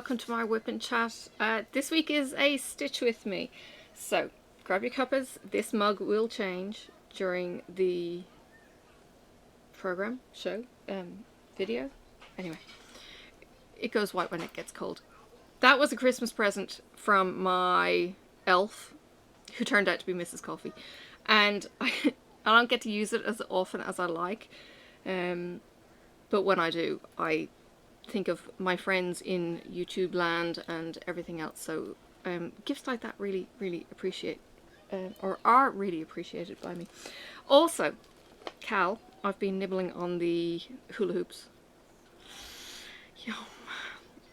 welcome to my WiPnChat. This week is a Stitch With Me. So, grab your cuppas. This mug will change during the program, show, video. Anyway, it goes white when it gets cold. That was a Christmas present from my elf, who turned out to be Mrs. Coffee. And I don't get to use it as often as I like. But when I do, I think of my friends in YouTube land and everything else. So gifts like that really, really appreciate, or are really appreciated by me. Also, Cal, I've been nibbling on the hula hoops. Yo,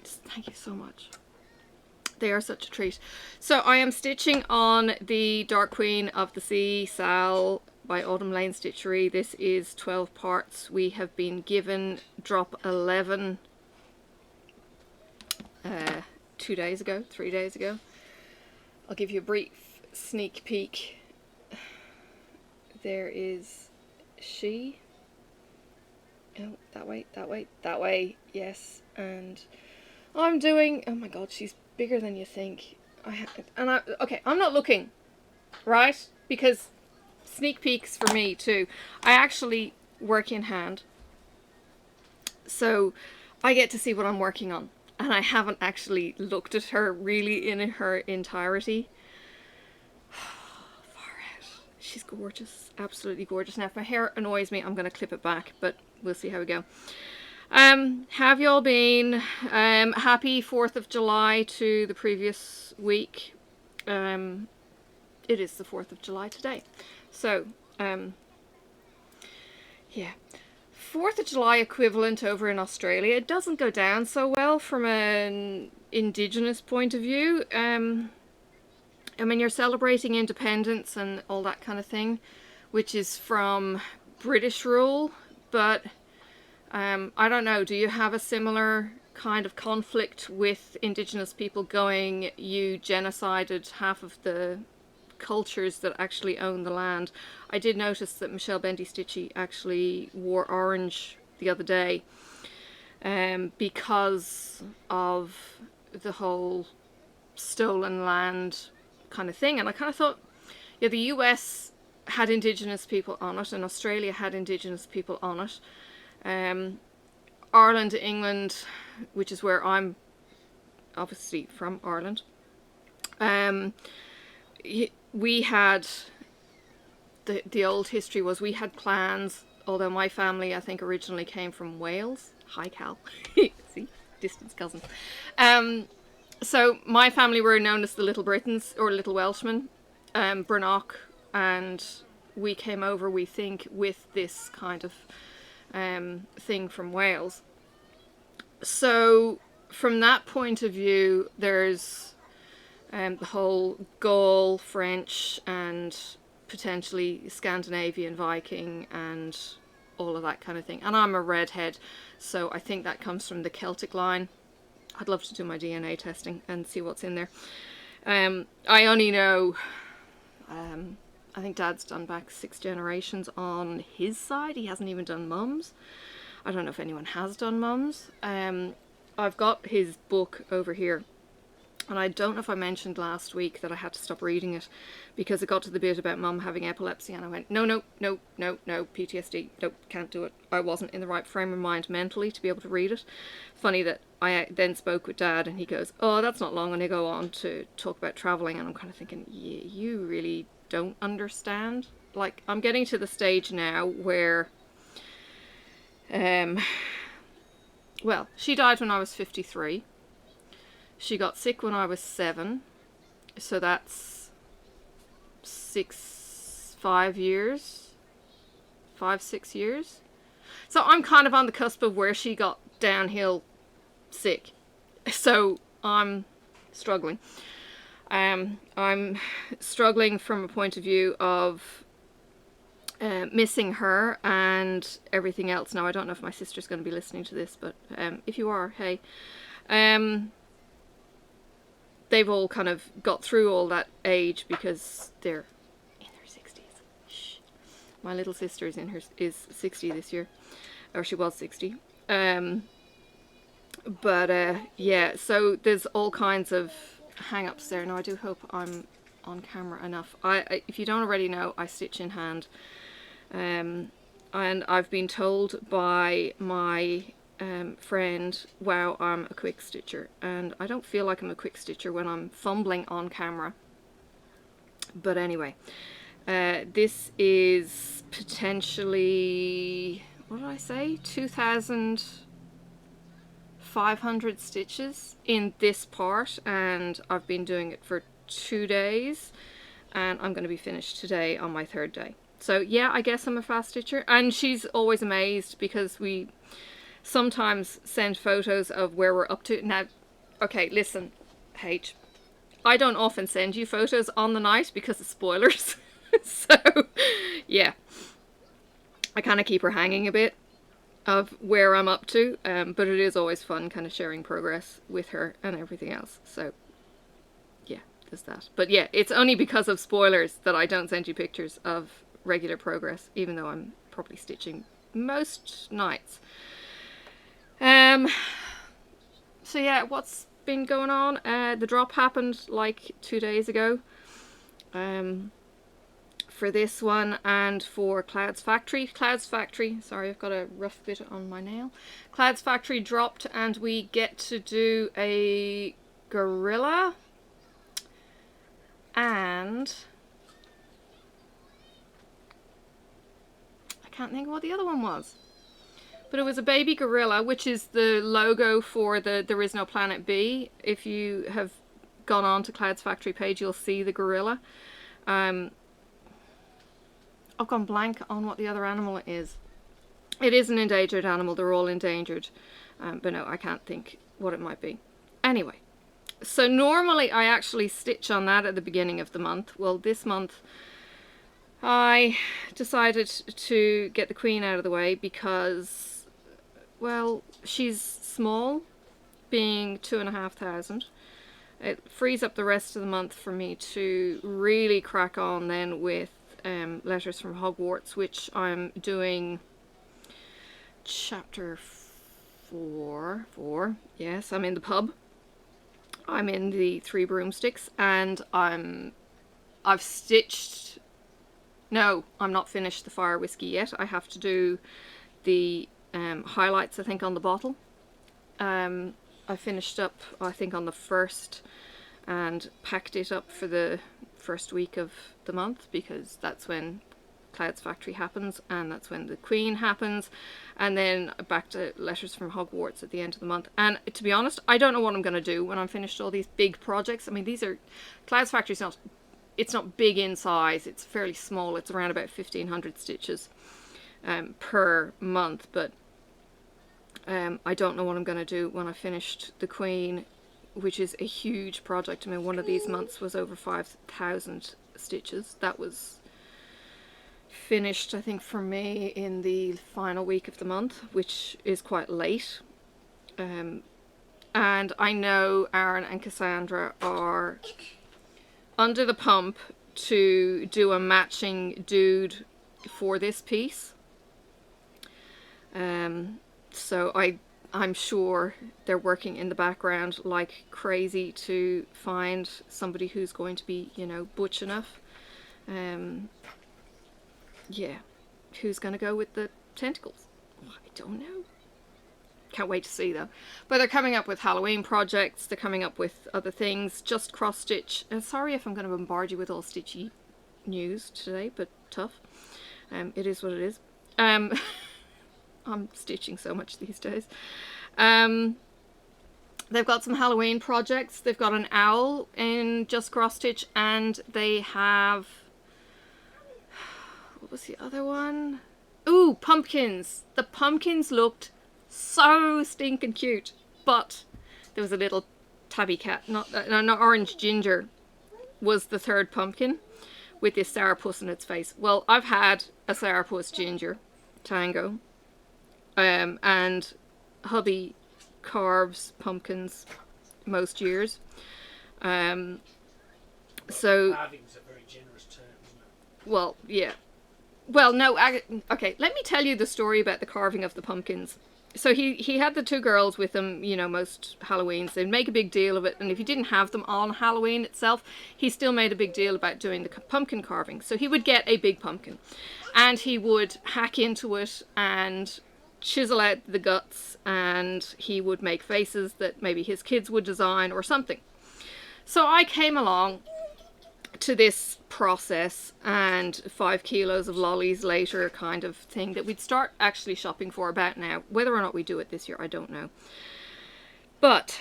thank you so much. They are such a treat. So I am stitching on the Dark Queen of the Sea, Sal, by Autumn Lane Stitchery. This is 12 parts. We have been given drop 11 3 days ago. I'll give you a brief sneak peek. There is she. Oh, that way, yes. And I'm doing, oh my god, she's bigger than you think. Okay, I'm not looking, right? Because sneak peeks for me too. I actually work in hand, so I get to see what I'm working on, and I haven't actually looked at her really in her entirety. Far out. She's gorgeous, absolutely gorgeous. Now if my hair annoys me, I'm going to clip it back, but we'll see how we go. Have you all been? Happy 4th of July to the previous week. It is the 4th of July today. So, yeah. 4th of July equivalent over in Australia. It doesn't go down so well from an Indigenous point of view. I mean, you're celebrating independence and all that kind of thing, which is from British rule, but I don't know, do you have a similar kind of conflict with Indigenous people going, you genocided half of the cultures that actually own the land? I did notice that Michelle Bendy Stitchy actually wore orange the other day because of the whole stolen land kind of thing. And I kind of thought, yeah, the US had Indigenous people on it and Australia had Indigenous people on it. Ireland, England, which is where I'm obviously from, Ireland, we had, the old history was we had clans, although my family I think originally came from Wales. Hi Cal. See, distant cousin. So my family were known as the Little Britons, or Little Welshmen, Brannock, and we came over, we think, with this kind of thing from Wales. So from that point of view, there's the whole Gaul, French, and potentially Scandinavian, Viking, and all of that kind of thing. And I'm a redhead, so I think that comes from the Celtic line. I'd love to do my DNA testing and see what's in there. I only know, I think Dad's done back 6 generations on his side. He hasn't even done Mum's. I don't know if anyone has done Mum's. I've got his book over here. And I don't know if I mentioned last week that I had to stop reading it because it got to the bit about Mum having epilepsy and I went, no, PTSD, nope, can't do it. I wasn't in the right frame of mind mentally to be able to read it. Funny that I then spoke with Dad and he goes, oh, that's not long, and they go on to talk about travelling, and I'm kind of thinking, yeah, you really don't understand. Like, I'm getting to the stage now where, well, she died when I was 53. She got sick when I was 7, so that's 5 years. So I'm kind of on the cusp of where she got downhill sick. So I'm struggling. I'm struggling from a point of view of missing her and everything else. Now, I don't know if my sister's going to be listening to this, but if you are, hey. They've all kind of got through all that age because they're in their 60s. Shh. My little sister is 60 this year, or she was 60. But yeah, so there's all kinds of hang-ups there. Now I do hope I'm on camera enough. If you don't already know, I stitch in hand, and I've been told by my friend, wow, I'm a quick stitcher, and I don't feel like I'm a quick stitcher when I'm fumbling on camera. But anyway, this is potentially, what did I say, 2,500 stitches in this part, and I've been doing it for 2 days, and I'm going to be finished today on my 3rd day. So yeah, I guess I'm a fast stitcher. And she's always amazed because we sometimes send photos of where we're up to. Now, okay, listen, H, I don't often send you photos on the night because of spoilers. So yeah, I kind of keep her hanging a bit of where I'm up to, but it is always fun kind of sharing progress with her and everything else. So yeah, there's that. But yeah, it's only because of spoilers that I don't send you pictures of regular progress, even though I'm probably stitching most nights. So yeah, what's been going on? The drop happened like 2 days ago. For this one and for Clouds Factory. Sorry, I've got a rough bit on my nail. Clouds Factory dropped, and we get to do a gorilla and I can't think of what the other one was. But it was a baby gorilla, which is the logo for the There Is No Planet B. If you have gone on to Clouds Factory page, you'll see the gorilla. I've gone blank on what the other animal is. It is an endangered animal. They're all endangered. But no, I can't think what it might be. Anyway, so normally I actually stitch on that at the beginning of the month. Well, this month I decided to get the queen out of the way because, well, she's small, being 2,500. It frees up the rest of the month for me to really crack on then with Letters from Hogwarts, which I'm doing chapter 4. Yes, I'm in the pub. I'm in the 3 broomsticks, and I've stitched. No, I'm not finished the fire whiskey yet. I have to do the highlights, I think, on the bottle. I finished up, I think, on the 1st and packed it up for the first week of the month, because that's when Clouds Factory happens and that's when the Queen happens, and then back to Letters from Hogwarts at the end of the month. And to be honest, I don't know what I'm going to do when I'm finished all these big projects. I mean, these are, Clouds Factory's not, it's not big in size, it's fairly small. It's around about 1,500 stitches per month, but I don't know what I'm going to do when I finished the Queen, which is a huge project. I mean, one of these months was over 5,000 stitches. That was finished, I think, for me in the final week of the month, which is quite late. And I know Aaron and Cassandra are under the pump to do a matching dude for this piece. So I'm sure they're working in the background like crazy to find somebody who's going to be, you know, butch enough. Yeah, who's going to go with the tentacles? I don't know. Can't wait to see though. But they're coming up with Halloween projects, they're coming up with other things, just cross stitch. And sorry if I'm going to bombard you with all stitchy news today, but tough. It is what it is. I'm stitching so much these days. They've got some Halloween projects. They've got an owl in just cross stitch, and they have, what was the other one? Ooh, pumpkins. The pumpkins looked so stinking cute, but there was a little tabby cat, not orange ginger was the 3rd pumpkin with this sourpuss in its face. Well, I've had a sourpuss ginger tango, and hubby carves pumpkins most years. So carving's a very generous term, isn't it? Well, yeah. Well, no, okay, let me tell you the story about the carving of the pumpkins. so he had the two girls with him, you know, most Halloweens. They'd make a big deal of it, and if he didn't have them on Halloween itself, he still made a big deal about doing the pumpkin carving. So he would get a big pumpkin, and he would hack into it and chisel out the guts, and he would make faces that maybe his kids would design or something. So I came along to this process, and 5 kilos of lollies later kind of thing that we'd start actually shopping for about now. Whether or not we do it this year, I don't know. But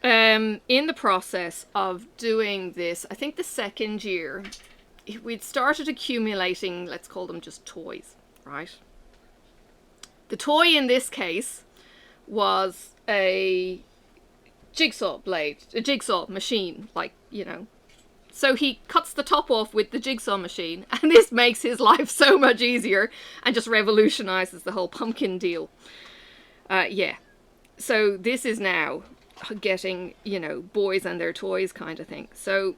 in the process of doing this, I think the second year, we'd started accumulating, let's call them just toys, right? The toy in this case was a jigsaw blade, a jigsaw machine, like, you know. So he cuts the top off with the jigsaw machine, and this makes his life so much easier and just revolutionizes the whole pumpkin deal. Yeah. So this is now getting, you know, boys and their toys kind of thing. So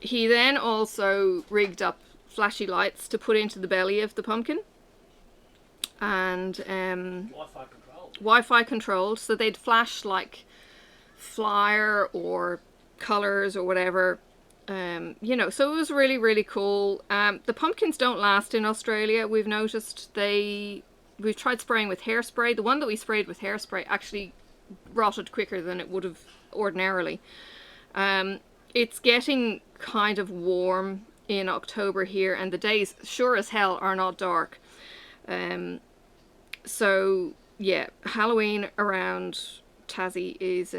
he then also rigged up flashy lights to put into the belly of the pumpkin. And Wi-Fi controlled. Wi-Fi controlled, so they'd flash like flyer or colors or whatever. You know, so it was really, really cool. The pumpkins don't last in Australia. We've noticed we've tried spraying with hairspray. The one that we sprayed with hairspray actually rotted quicker than it would have ordinarily. It's getting kind of warm in October here, and the days sure as hell are not dark. So yeah, Halloween around Tassie is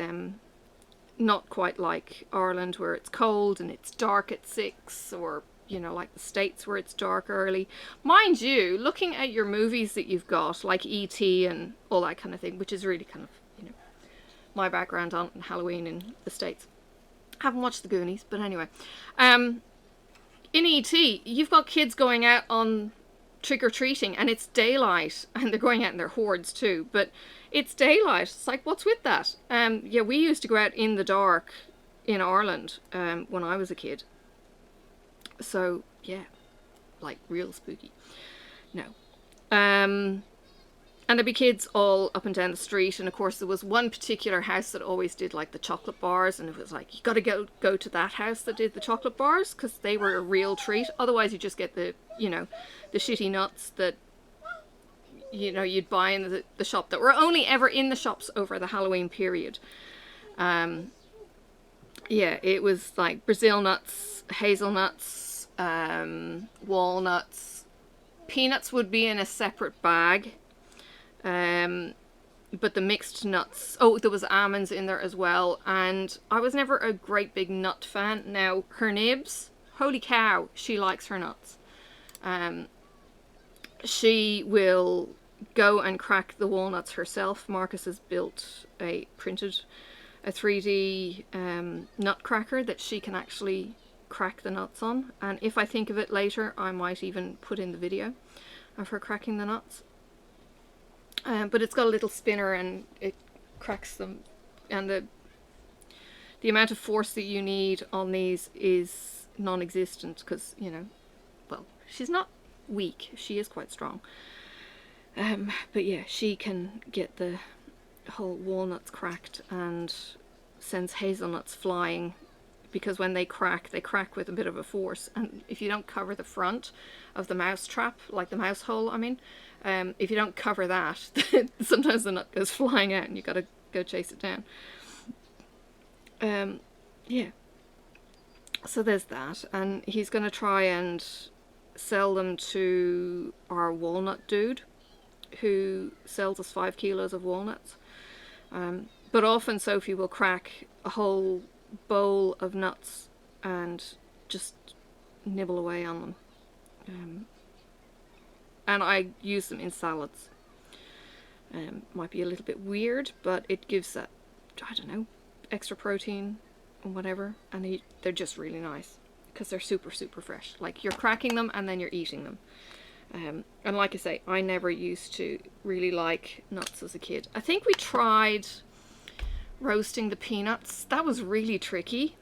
not quite like Ireland, where it's cold and it's dark at 6, or, you know, like the States where it's dark early. Mind you, looking at your movies that you've got, like E.T. and all that kind of thing, which is really kind of, you know, my background on Halloween in the States. I haven't watched the Goonies, but anyway. In E.T., you've got kids going out on trick-or-treating, and it's daylight, and they're going out in their hordes too, but it's daylight. It's like, what's with that? Yeah, we used to go out in the dark in Ireland when I was a kid. So yeah, like real spooky. No. And there'd be kids all up and down the street, and of course there was one particular house that always did like the chocolate bars, and it was like, you gotta go to that house that did the chocolate bars, because they were a real treat. Otherwise you just get the, you know, the shitty nuts that, you know, you'd buy in the shop, that were only ever in the shops over the Halloween period. Yeah, it was like Brazil nuts, hazelnuts, walnuts. Peanuts would be in a separate bag. But the mixed nuts, oh, there was almonds in there as well, and I was never a great big nut fan. Now, her nibs, holy cow, she likes her nuts. She will go and crack the walnuts herself. Marcus has printed a 3D nut cracker that she can actually crack the nuts on, and if I think of it later, I might even put in the video of her cracking the nuts. But it's got a little spinner and it cracks them, and the amount of force that you need on these is non-existent, because, you know, well, she's not weak, she is quite strong. But yeah, she can get the whole walnuts cracked and sends hazelnuts flying, because when they crack with a bit of a force, and if you don't cover the front of the mouse trap, like the mouse hole, I mean, if you don't cover that, sometimes the nut goes flying out and you gotta go chase it down. Yeah. So there's that, and he's gonna try and sell them to our walnut dude, who sells us 5 kilos of walnuts. But often Sophie will crack a whole bowl of nuts and just nibble away on them. And I use them in salads. Might be a little bit weird, but it gives that, I don't know, extra protein and whatever, and they're just really nice because they're super, super fresh. Like, you're cracking them and then you're eating them. And like I say, I never used to really like nuts as a kid. I think we tried roasting the peanuts. That was really tricky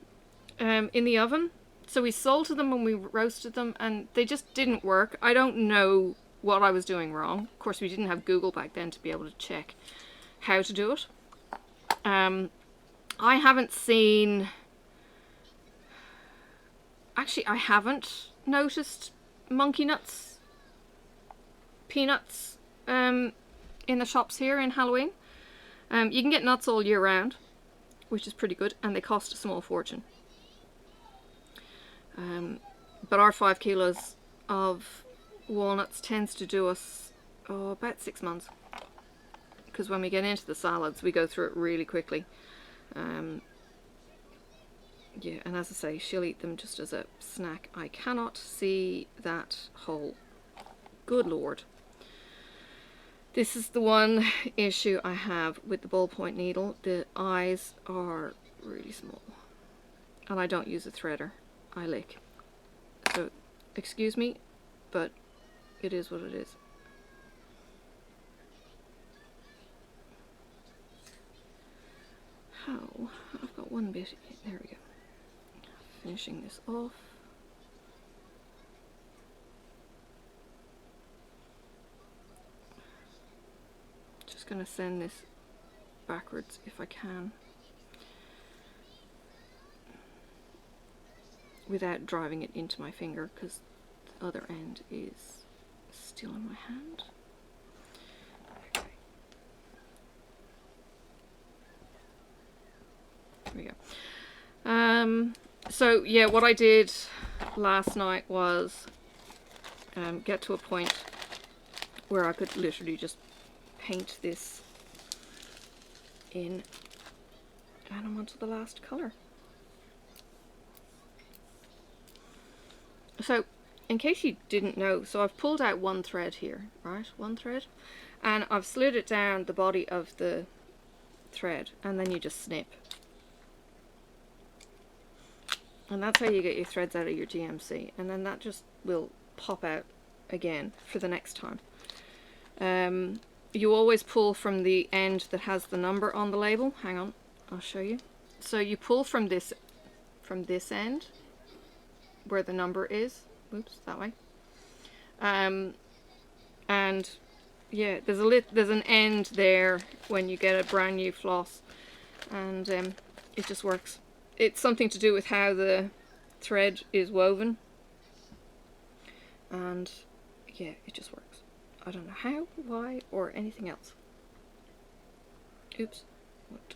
in the oven. So we salted them when we roasted them, and they just didn't work. I don't know what I was doing wrong. Of course, we didn't have Google back then to be able to check. how to do it. I haven't seen, actually I haven't noticed monkey nuts, peanuts in the shops here in Halloween. You can get nuts all year round, which is pretty good, and they cost a small fortune. But our 5 kilos of walnuts tends to do us about 6 months, because when we get into the salads we go through it really quickly. Yeah, and as I say, she'll eat them just as a snack. I cannot see that hole. Good lord. This is the one issue I have with the ballpoint needle. The eyes are really small, and I don't use a threader. I lick. So, excuse me, but it is what it is. How? I've got one bit. There we go. Finishing this off. Just gonna send this backwards if I can, without driving it into my finger, because the other end is still in my hand. Okay. There we go. So yeah, what I did last night was get to a point where I could literally just paint this in, and I'm on to the last colour. So, in case you didn't know, so I've pulled out one thread here, right? One thread, and I've slid it down the body of the thread, and then you just snip. And that's how you get your threads out of your GMC, and then that just will pop out again for the next time. You always pull from the end that has the number on the label. Hang on, I'll show you. So you pull from this end where the number is. Oops, that way. And yeah, there's an end there when you get a brand new floss, and it just works. It's something to do with how the thread is woven, and yeah, it just works. I don't know how, why, or anything else. Oops. What?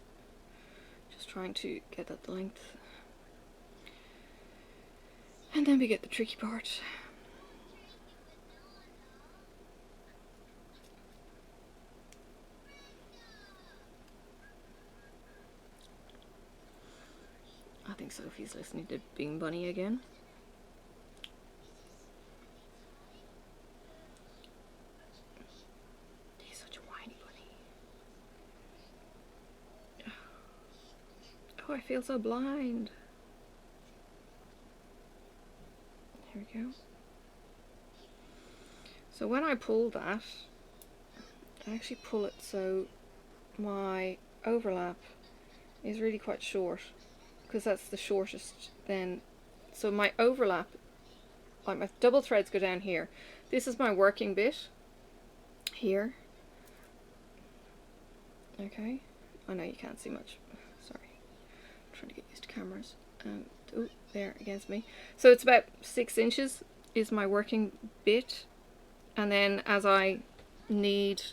Just trying to get that length. And then we get the tricky part. I think Sophie's listening to Bean Bunny again. He's such a whiny bunny. Oh, I feel so blind. Here we go. So when I pull that, I actually pull it so my overlap is really quite short, because that's the shortest then. So my overlap, like my double threads go down here. This is my working bit here. Okay, I know you can't see much, sorry, I'm trying to get used to cameras. Oh, there against me. So it's about 6 inches is my working bit, and then as I need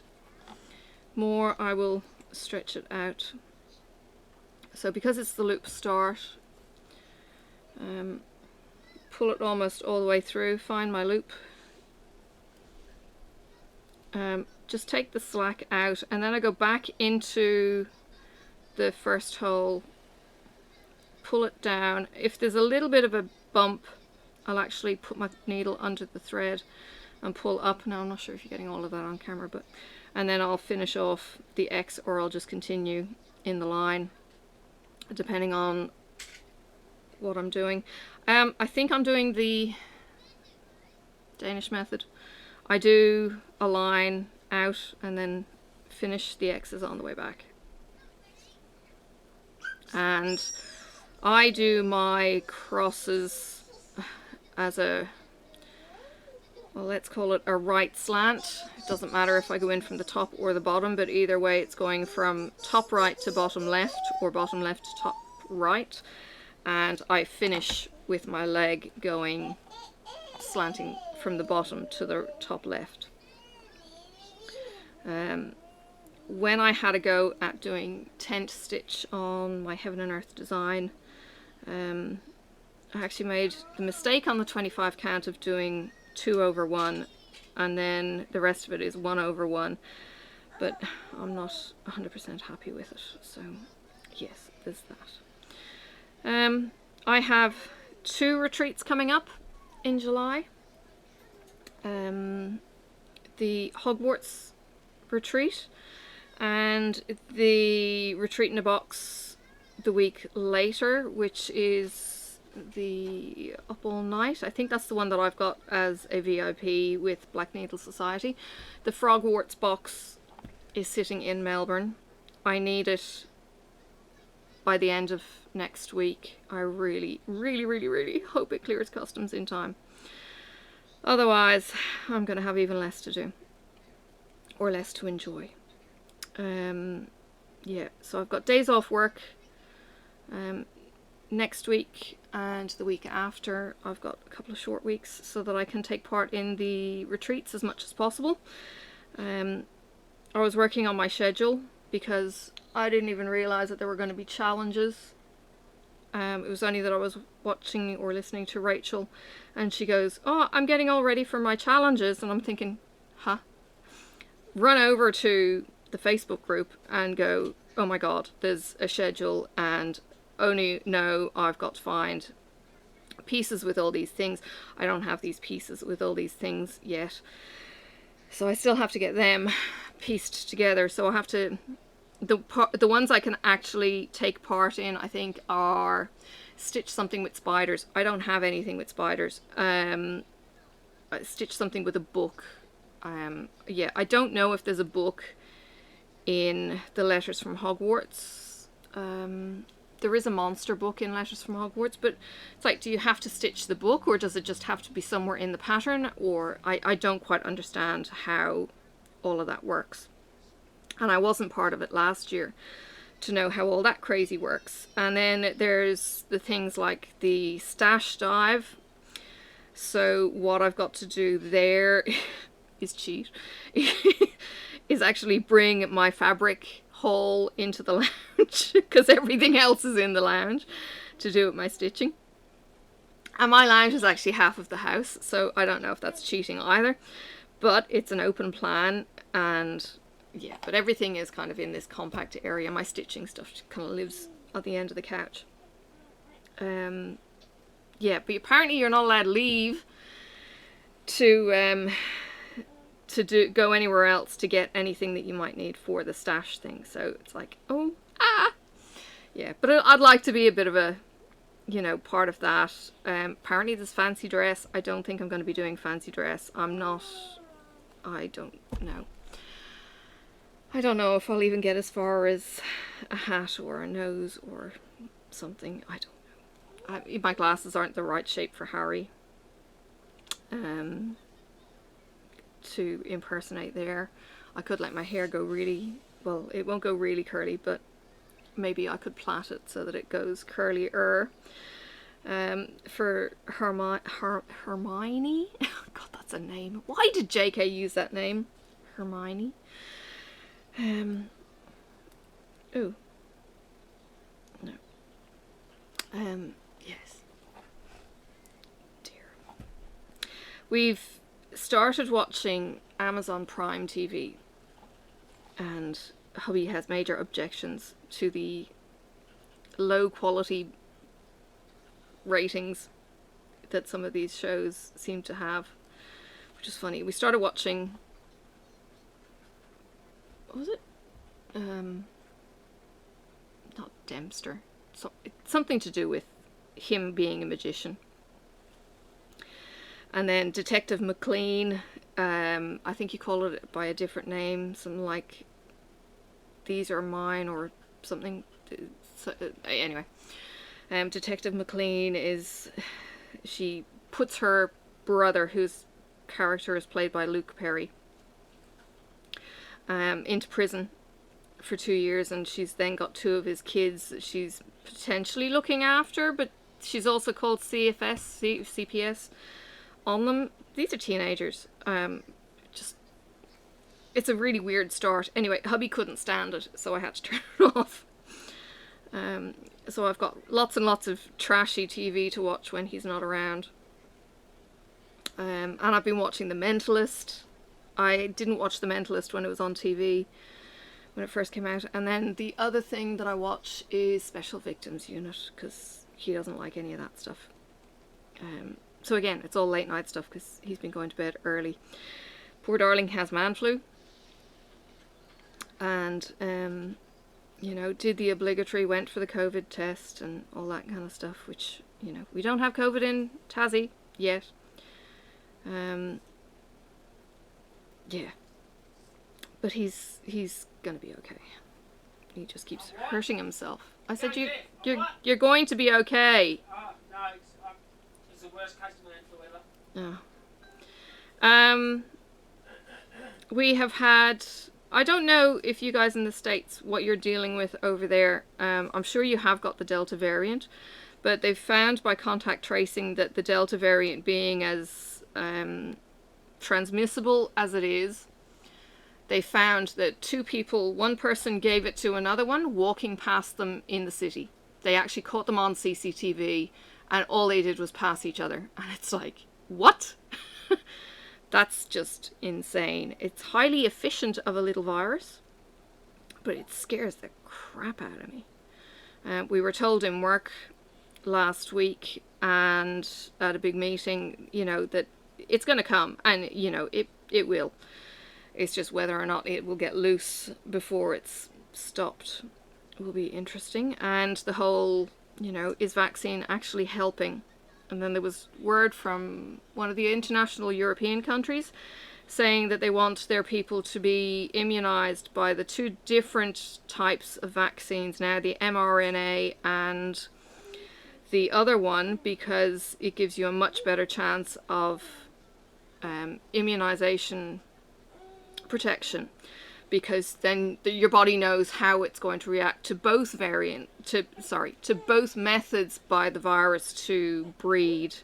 more I will stretch it out. So because it's the loop start, pull it almost all the way through, find my loop, just take the slack out, and then I go back into the first hole, pull it down. If there's a little bit of a bump, I'll actually put my needle under the thread and pull up. Now I'm not sure if you're getting all of that on camera, but and then I'll finish off the X, or I'll just continue in the line depending on what I'm doing. I think I'm doing the Danish method. I do a line out and then finish the X's on the way back. And I do my crosses as a well, let's call it a right slant. It doesn't matter if I go in from the top or the bottom, but either way it's going from top right to bottom left, or bottom left to top right. And I finish with my leg going slanting from the bottom to the top left. When I had a go at doing tent stitch on my Heaven and Earth design, I actually made the mistake on the 25 count of doing 2/1, and then the rest of it is 1/1, but I'm not 100% happy with it, so yes, there's that. I have 2 retreats coming up in July. The Hogwarts retreat and the retreat in a box the week later, which is the Up All Night. I think that's the one that I've got as a VIP with Black Needle Society. The Frogwarts box is sitting in Melbourne. I need it by the end of next week. I really hope it clears customs in time. Otherwise, I'm going to have even less to do, or less to enjoy. Yeah, so I've got days off work next week, and the week after I've got a couple of short weeks so that I can take part in the retreats as much as possible. I was working on my schedule because I didn't even realise that there were going to be challenges. It was only that I was watching or listening to Rachel, and she goes, "Oh, I'm getting all ready for my challenges," and I'm thinking, huh? Run over to the Facebook group and go, "Oh my god, there's a schedule, and only no, I've got to find pieces with all these things. I don't have these pieces with all these things yet, so I still have to get them pieced together." So I have to, the ones I can actually take part in, I think, are stitch something with spiders. I don't have anything with spiders. Stitch something with a book. Yeah, I don't know if there's a book in the Letters from Hogwarts. There is a monster book in Letters from Hogwarts, but it's like, do you have to stitch the book, or does it just have to be somewhere in the pattern? Or I don't quite understand how all of that works. And I wasn't part of it last year to know how all that crazy works. And then there's the things like the stash dive. So what I've got to do there is cheat. Is actually bring my fabric haul into the lounge, because everything else is in the lounge, to do with my stitching. And my lounge is actually half of the house, so I don't know if that's cheating either. But it's an open plan, and yeah, but everything is kind of in this compact area. My stitching stuff kind of lives at the end of the couch. Yeah, but apparently you're not allowed to leave to go anywhere else to get anything that you might need for the stash thing. So it's like, yeah, but I'd like to be a bit of a, part of that. Apparently there's fancy dress. I don't think I'm going to be doing fancy dress. I don't know. I don't know if I'll even get as far as a hat or a nose or something. I don't know. My glasses aren't the right shape for Harry to impersonate there. I could let my hair go really, well, it won't go really curly, but maybe I could plait it so that it goes curlier. For Hermione, God, that's a name. Why did JK use that name? Hermione. Oh. No. Yes. Dear. We've started watching Amazon Prime TV, and hubby has major objections to the low quality ratings that some of these shows seem to have, which is funny. We started watching, what was it? Not Dempster. Something to do with him being a magician. And then Detective McLean, I think you call it by a different name, something like These Are Mine or something. So, anyway, Detective McLean she puts her brother, who's character is played by Luke Perry, into prison for 2 years, and she's then got 2 of his kids that she's potentially looking after, but she's also called CPS on them. These are teenagers. Just, it's a really weird start. Anyway, hubby couldn't stand it, so I had to turn it off. So I've got lots and lots of trashy TV to watch when he's not around. And I've been watching The Mentalist. I didn't watch The Mentalist when it was on TV, when it first came out. And then the other thing that I watch is Special Victims Unit, because he doesn't like any of that stuff. So again, it's all late night stuff because he's been going to bed early. Poor darling has man flu. And, you know, did the obligatory, went for the COVID test and all that kind of stuff, which, you know, we don't have COVID in Tassie yet. Yeah. But he's gonna be okay. He just keeps hurting himself. I said you're going to be okay. No, it's the worst case of man flu ever. We have had, I don't know if you guys in the States, what you're dealing with over there. I'm sure you have got the Delta variant, but they've found by contact tracing that the Delta variant, being as transmissible as it is, they found that 2 people, one person gave it to another one walking past them in the city. They actually caught them on CCTV, and all they did was pass each other. And it's like, what? That's just insane. It's highly efficient of a little virus, but it scares the crap out of me. We were told in work last week and at a big meeting, you know, that it's going to come, and, you know, it will. It's just whether or not it will get loose before it's stopped will be interesting. And the whole, you know, is vaccine actually helping? And then there was word from one of the international European countries saying that they want their people to be immunized by the 2 different types of vaccines now, the mRNA and the other one, because it gives you a much better chance of immunization protection, because then your body knows how it's going to react to both to both methods by the virus to breed,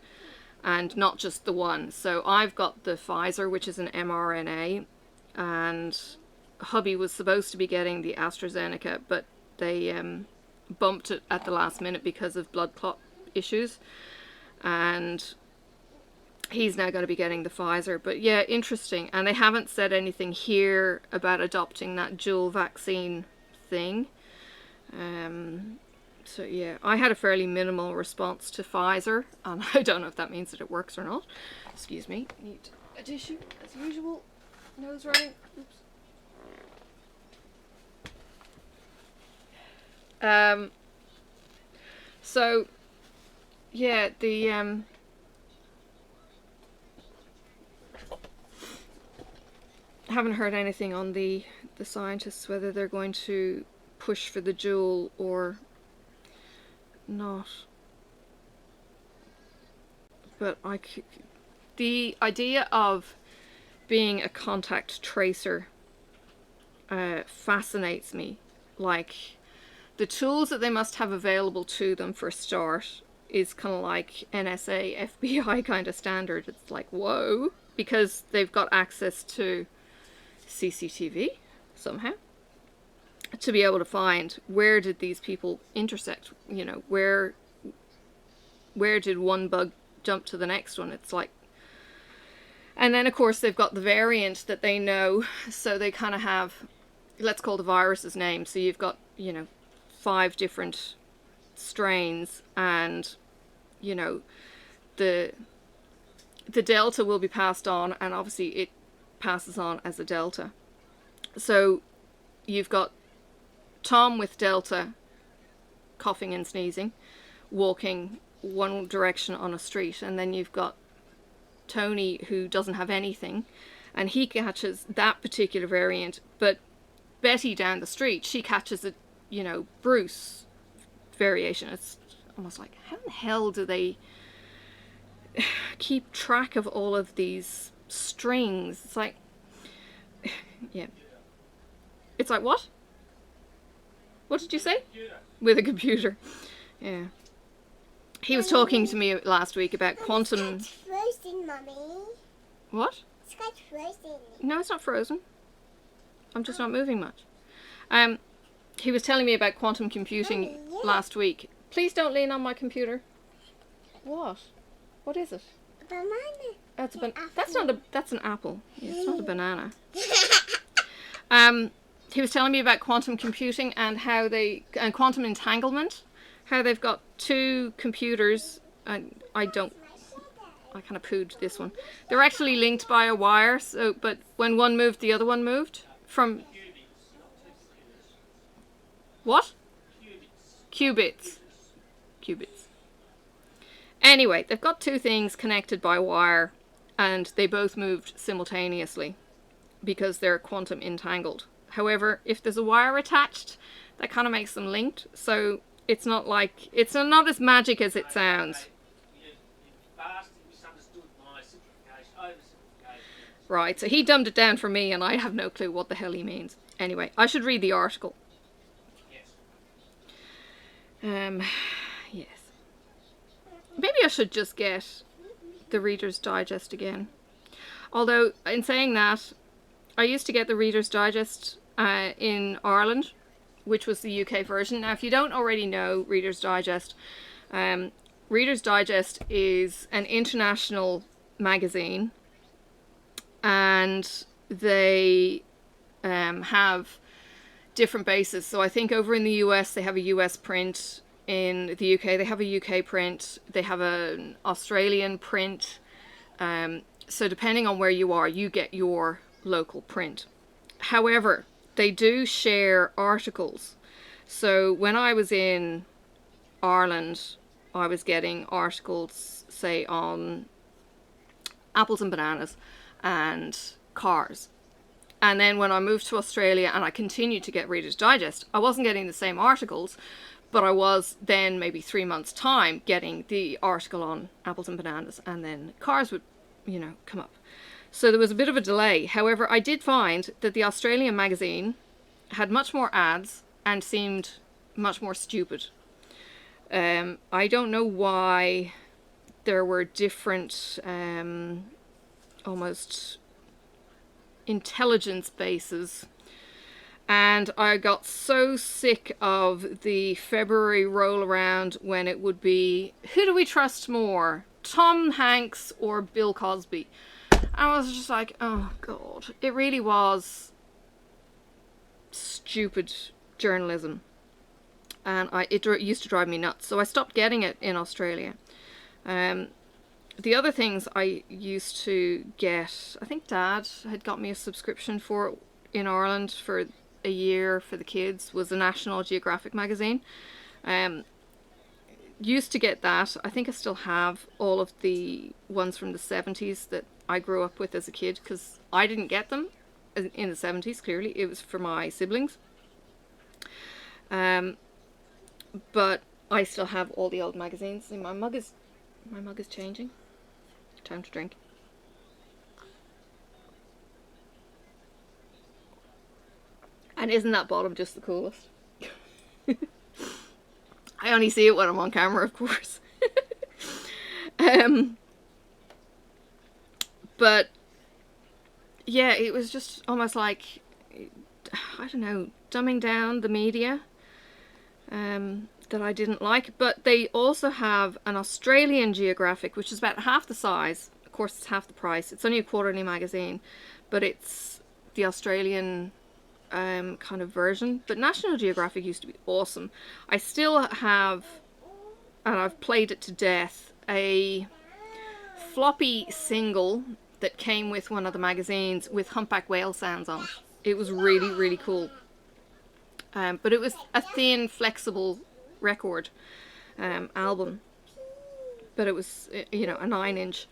and not just the one. So I've got the Pfizer, which is an mRNA, and hubby was supposed to be getting the AstraZeneca, but they bumped it at the last minute because of blood clot issues, and he's now going to be getting the Pfizer. But yeah, interesting. And they haven't said anything here about adopting that dual vaccine thing. So yeah, I had a fairly minimal response to Pfizer, and I don't know if that means that it works or not. Excuse me, need a tissue as usual. Nose running. Oops. So yeah, the haven't heard anything on the scientists, whether they're going to push for the dual or not. But the idea of being a contact tracer fascinates me. Like, the tools that they must have available to them for a start is kind of like NSA, FBI kind of standard. It's like, whoa, because they've got access to CCTV somehow to be able to find where did these people intersect, you know, where did one bug jump to the next one. It's like, and then of course they've got the variant that they know, so they kind of have, let's call the virus's name, so you've got, you know, 5 different strains, and, you know, the delta will be passed on, and obviously it passes on as a delta. So you've got Tom with delta, coughing and sneezing, walking one direction on a street, and then you've got Tony who doesn't have anything, and he catches that particular variant, but Betty down the street, she catches a, you know, Bruce variation. It's almost like, how in the hell do they keep track of all of these strings. It's like, yeah. It's like what? What did you say? With a computer. Yeah. He was talking to me last week about quantum... It's frozen, Mummy. What? It's got frozen. No, it's not frozen. I'm just not moving much. He was telling me about quantum computing last week. Please don't lean on my computer. What? What is it? A banana. That's that's an apple. Yeah, it's not a banana. He was telling me about quantum computing and how and quantum entanglement, how they've got two computers, and I kind of pooed this one. They're actually linked by a wire, so but when one moved, the other one moved from what? Qubits. Anyway, they've got two things connected by wire, and they both moved simultaneously because they're quantum entangled. However, if there's a wire attached, that kind of makes them linked, so it's not as magic as it sounds. Right, so he dumbed it down for me, and I have no clue what the hell he means. Anyway, I should read the article. Yes. Maybe I should just get the Reader's Digest again. Although, in saying that, I used to get the Reader's Digest in Ireland, which was the UK version. Now, if you don't already know Reader's Digest is an international magazine, and they have different bases. So I think over in the US they have a US print, in the UK they have a UK print, they have an Australian print. So depending on where you are, you get your local print. However, they do share articles. So when I was in Ireland, I was getting articles, say, on apples and bananas and cars. And then when I moved to Australia and I continued to get Reader's Digest, I wasn't getting the same articles, but I was then maybe 3 months' time getting the article on apples and bananas, and then cars would, come up. So there was a bit of a delay. However, I did find that the Australian magazine had much more ads and seemed much more stupid. I don't know why there were different almost intelligence bases, and I got so sick of the February roll around when it would be, who do we trust more, Tom Hanks or Bill Cosby? I was just like, oh god, it really was stupid journalism, and it used to drive me nuts, so I stopped getting it in Australia. The other things I used to get, I think Dad had got me a subscription for it in Ireland for a year for the kids, was the National Geographic magazine. Used to get that. I think I still have all of the ones from the 70s that I grew up with as a kid, because I didn't get them in the 70s, clearly. It was for my siblings. But I still have all the old magazines. And my mug is changing. Time to drink. And isn't that bottom just the coolest? I only see it when I'm on camera, of course. But yeah, it was just almost like, I don't know, dumbing down the media that I didn't like. But they also have an Australian Geographic, which is about half the size. Of course, it's half the price. It's only a quarterly magazine, but it's the Australian kind of version. But National Geographic used to be awesome. I still have, and I've played it to death, a floppy single that came with one of the magazines with humpback whale sounds on it. It was really, really cool. But it was a thin, flexible record album. But it was, a 9-inch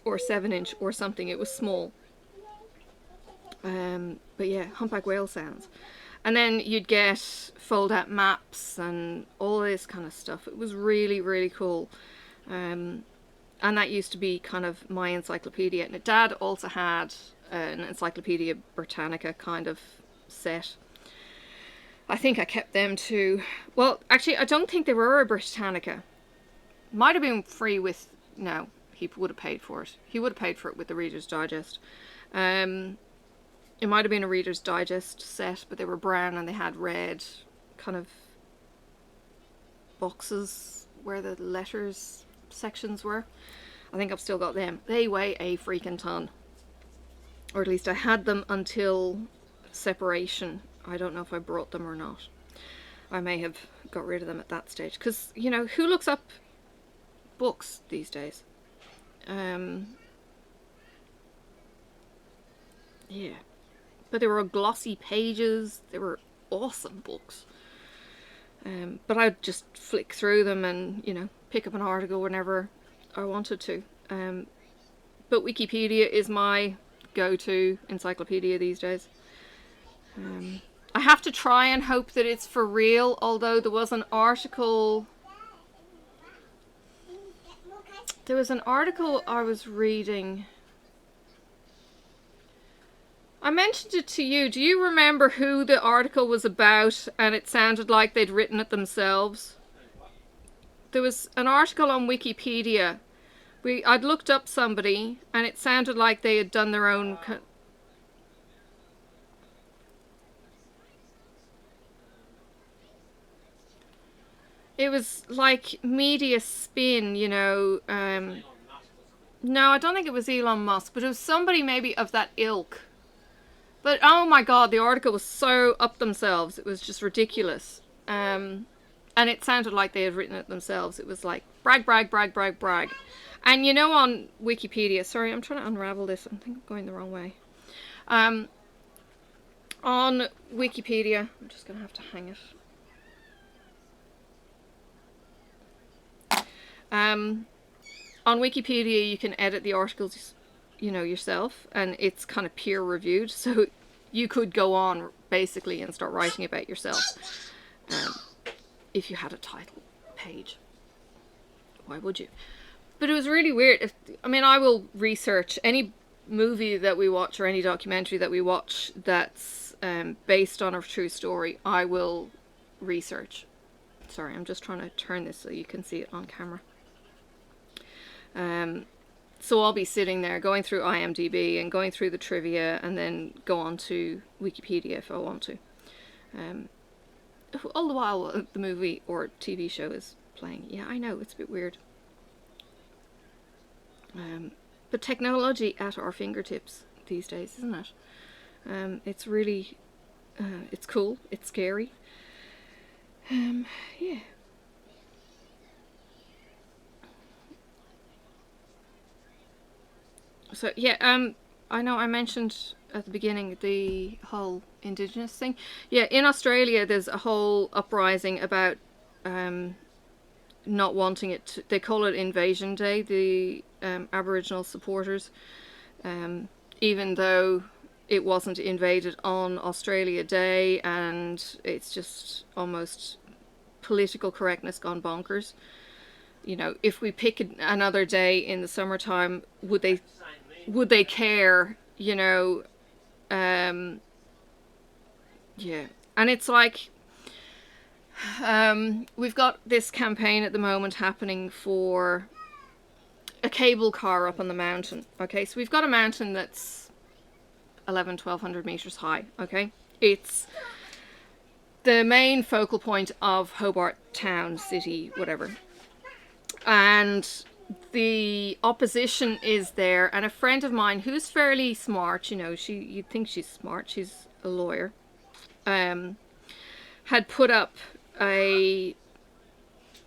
or 7-inch or something. It was small. But yeah, humpback whale sounds. And then you'd get fold-out maps and all this kind of stuff. It was really, really cool. And And that used to be kind of my encyclopedia. And Dad also had an Encyclopedia Britannica kind of set. I think I kept them too. Well, actually, I don't think they were a Britannica. Might have been free with... No, he would have paid for it. He would have paid for it with the Reader's Digest. It might have been a Reader's Digest set, but they were brown and they had red kind of boxes where the letters sections were. I think I've still got them. They weigh a freaking ton. Or at least I had them until separation. I don't know if I brought them or not. I may have got rid of them at that stage. Because, you know, who looks up books these days? Yeah. But they were glossy pages. They were awesome books. But I'd just flick through them and, you know, pick up an article whenever I wanted to. But Wikipedia is my go-to encyclopedia these days. I have to try and hope that it's for real, although there was an article... There was an article I was reading... I mentioned it to you. Do you remember who the article was about and it sounded like they'd written it themselves? There was an article on Wikipedia. I'd looked up somebody and it sounded like they had done their own... It was like media spin, you know. No, I don't think it was Elon Musk, but it was somebody maybe of that ilk. But oh my god, the article was so up themselves. It was just ridiculous. And it sounded like they had written it themselves. It was like brag, brag, brag, brag, brag. And you know, on Wikipedia, sorry, I'm trying to unravel this. I think I'm going the wrong way. On Wikipedia, I'm just going to have to hang it. On Wikipedia, you can edit the articles, you know, yourself, and it's kind of peer reviewed, so you could go on basically and start writing about yourself if you had a title page. Why would you? But it was really weird. I mean, I will research any movie that we watch or any documentary that we watch that's based on a true story. I will research. Sorry, I'm just trying to turn this so you can see it on camera. So I'll be sitting there going through IMDb and going through the trivia and then go on to Wikipedia if I want to. All the while the movie or TV show is playing. Yeah, I know, it's a bit weird. But technology at our fingertips these days, isn't it? It's really, it's cool, it's scary. Yeah. So yeah, I know I mentioned at the beginning the whole Indigenous thing. Yeah, in Australia there's a whole uprising about not wanting it to, they call it Invasion Day, the Aboriginal supporters, even though it wasn't invaded on Australia Day, and it's just almost political correctness gone bonkers. You know, if we pick another day in the summertime, would they care, you know? Yeah. And it's like, we've got this campaign at the moment happening for a cable car up on the mountain. Okay, so we've got a mountain that's 1,100-1,200 meters high. Okay, it's the main focal point of Hobart town, city, whatever. And the opposition is there, and a friend of mine who's fairly smart, you know, you'd think she's smart, she's a lawyer, had put up a,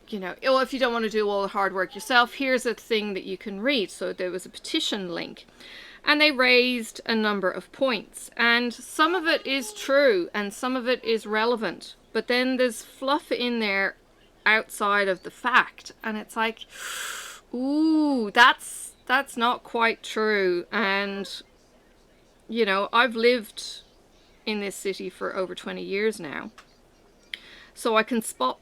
you know, oh, if you don't want to do all the hard work yourself, here's a thing that you can read. So there was a petition link, and they raised a number of points, and some of it is true and some of it is relevant, but then there's fluff in there outside of the fact, and it's like, ooh, that's not quite true. And you know, I've lived in this city for over 20 years now, so I can spot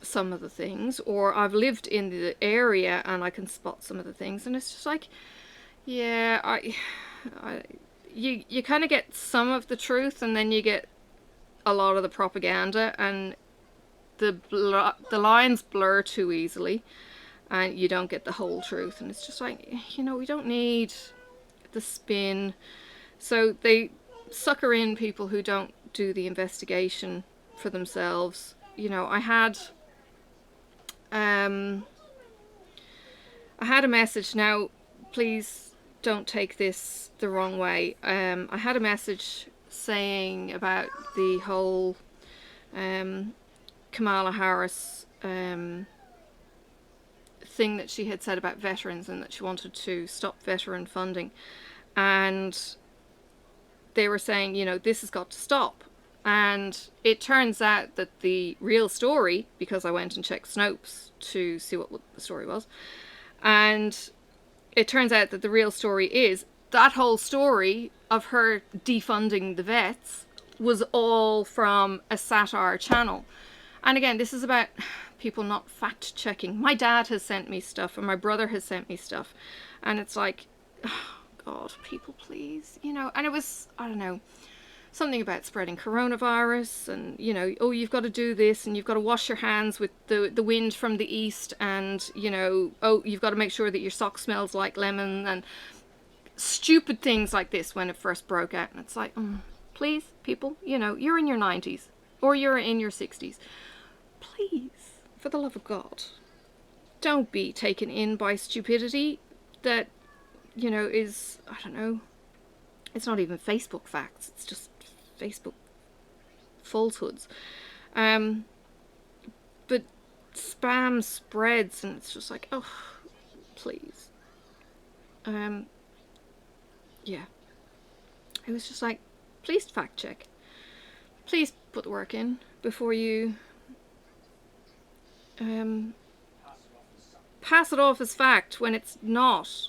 some of the things, or I've lived in the area and I can spot some of the things, and it's just like, yeah, you kind of get some of the truth, and then you get a lot of the propaganda, and the lines blur too easily, and you don't get the whole truth. And it's just like, you know, we don't need the spin. So they sucker in people who don't do the investigation for themselves. You know, I had a message. Now, please don't take this the wrong way. I had a message saying about the whole Kamala Harris thing that she had said about veterans, and that she wanted to stop veteran funding, and they were saying, you know, this has got to stop. And it turns out that the real story, because I went and checked Snopes to see what the story was, and it turns out that the real story is that whole story of her defunding the vets was all from a satire channel. And again, this is about people not fact checking. My dad has sent me stuff, and my brother has sent me stuff, and it's like, oh God, people, please, you know. And it was, I don't know, something about spreading coronavirus, and, you know, oh, you've got to do this, and you've got to wash your hands with the wind from the east, and, you know, oh, you've got to make sure that your sock smells like lemon, and stupid things like this when it first broke out. And it's like, please, people, you know, you're in your 90s or you're in your 60s. Please, for the love of God, don't be taken in by stupidity that, you know, is, I don't know, it's not even Facebook facts, it's just Facebook falsehoods. But spam spreads, and it's just like, oh, please. Yeah. It was just like, please fact check. Please put the work in before you pass it off as fact when it's not.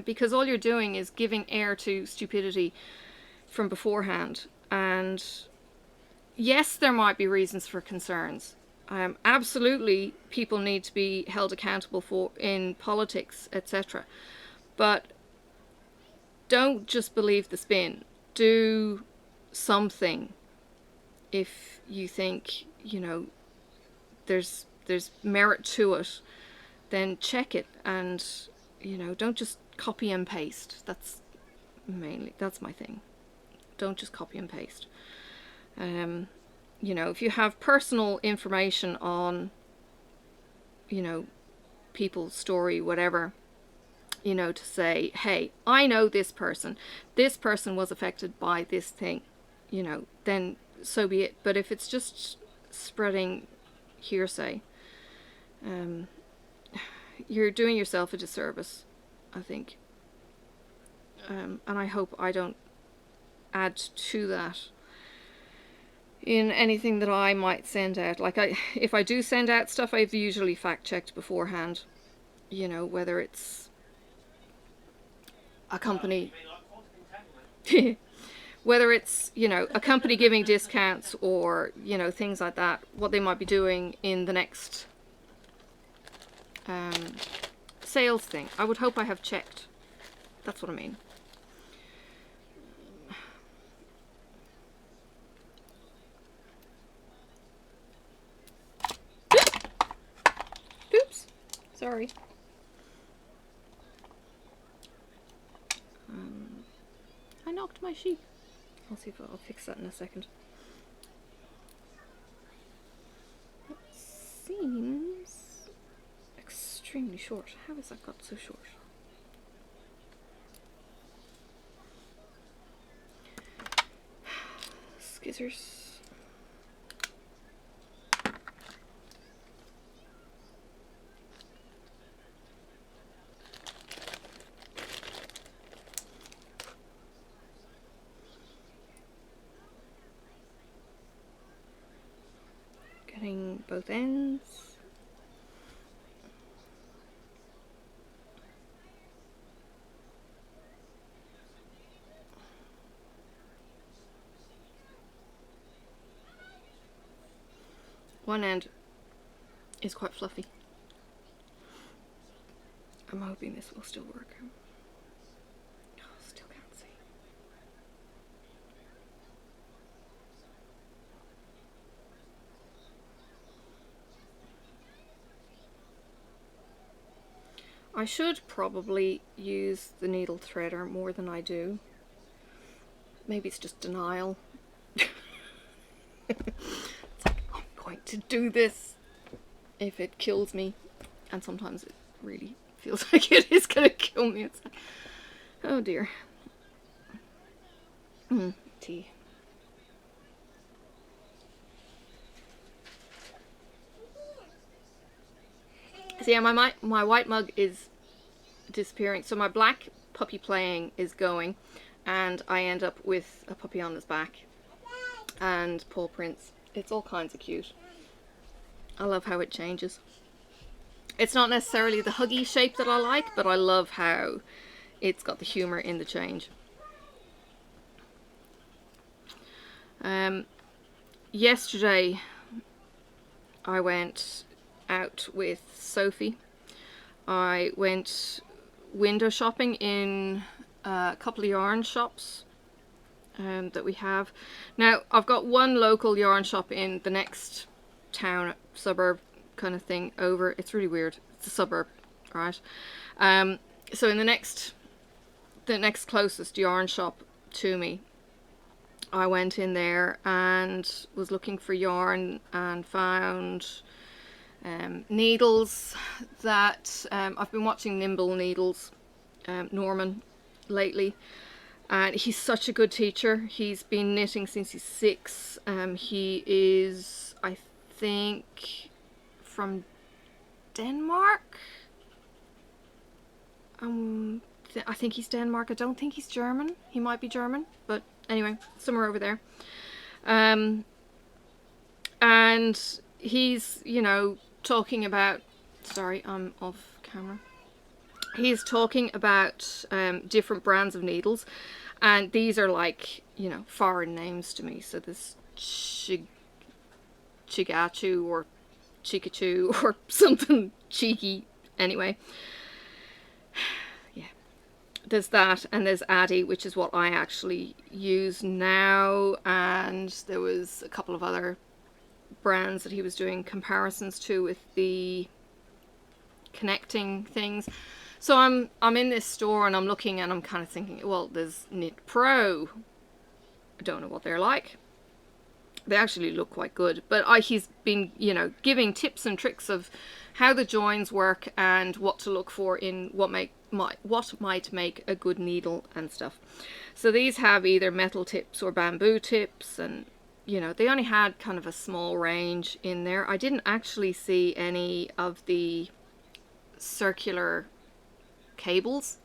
Because all you're doing is giving air to stupidity from beforehand. And yes, there might be reasons for concerns. Absolutely, people need to be held accountable for in politics, etc. But don't just believe the spin. Do something if you think, you know, there's merit to it. Then check it, and, you know, don't just copy and paste. That's my thing. Don't just copy and paste. You know, if you have personal information on, you know, people's story, whatever, you know, to say, hey, I know this person was affected by this thing, you know, then so be it. But if it's just spreading hearsay, you're doing yourself a disservice, I think. And I hope I don't add to that in anything that I might send out. Like, if I do send out stuff, I've usually fact-checked beforehand, you know, whether it's a company whether it's, you know, a company giving discounts, or, you know, things like that, what they might be doing in the next sales thing. I would hope I have checked. That's what I mean. Oops. Sorry. I knocked my sheep. I'll see if I'll fix that in a second. It seems extremely short. How has that got so short? Skizzers. Getting both ends. One end is quite fluffy. I'm hoping this will still work. Oh, still can't see. I should probably use the needle threader more than I do. Maybe it's just denial. It's like, I'm going to do this if it kills me. And sometimes it really feels like it is going to kill me. It's like, oh dear. Tea. So yeah, my white mug is disappearing. So my black puppy playing is going, and I end up with a puppy on his back and paw prints. It's all kinds of cute. I love how it changes. It's not necessarily the huggy shape that I like, but I love how it's got the humour in the change. Yesterday I went out with Sophie. I went window shopping in a couple of yarn shops that we have. Now, I've got one local yarn shop in the next town, suburb kind of thing over. It's really weird. It's a suburb, right? So in the next closest yarn shop to me, I went in there and was looking for yarn and found needles that I've been watching Nimble Needles, Norman, lately, and he's such a good teacher. He's been knitting since he's 6. He is, I think, from Denmark. I think he's Denmark. I don't think he's German. He might be German, but anyway, somewhere over there. And he's, you know, talking about, sorry, I'm off camera. He's talking about different brands of needles, and these are like, you know, foreign names to me. So this Chigachu or Chikachu or something cheeky. Anyway, yeah, there's that, and there's Addy, which is what I actually use now, and there was a couple of other brands that he was doing comparisons to with the connecting things. So I'm in this store and I'm looking and I'm kind of thinking, well, there's Knit Pro. I don't know what they're like. They actually look quite good, but he's been, you know, giving tips and tricks of how the joins work and what to look for in what might make a good needle and stuff. So these have either metal tips or bamboo tips, and you know, they only had kind of a small range in there. I didn't actually see any of the circular cables.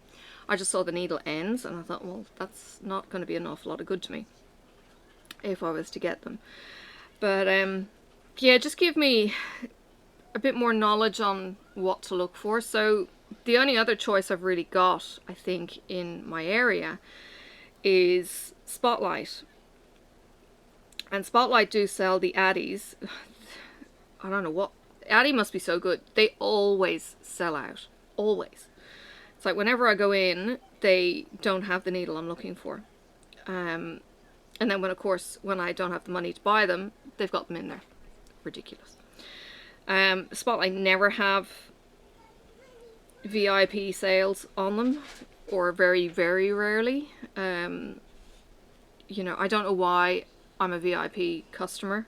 I just saw the needle ends and I thought, well, that's not going to be an awful lot of good to me if I was to get them. But yeah, just give me a bit more knowledge on what to look for. So the only other choice I've really got, I think, in my area is Spotlight. And Spotlight do sell the Addies. I don't know what. Addy must be so good. They always sell out. Always. It's like whenever I go in, they don't have the needle I'm looking for. And then when I don't have the money to buy them, they've got them in there. Ridiculous. Spotlight never have VIP sales on them, or very, very rarely. You know, I don't know why I'm a VIP customer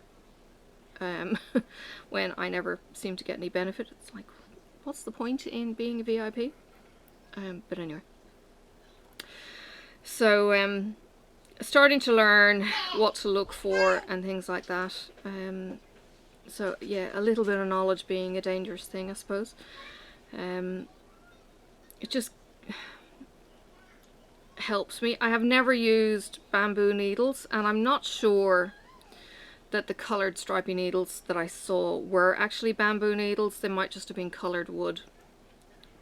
when I never seem to get any benefit. It's like, what's the point in being a VIP? But anyway. So starting to learn what to look for and things like that. So yeah, a little bit of knowledge being a dangerous thing, I suppose. It just helps me. I have never used bamboo needles, and I'm not sure that the coloured stripy needles that I saw were actually bamboo needles. They might just have been coloured wood,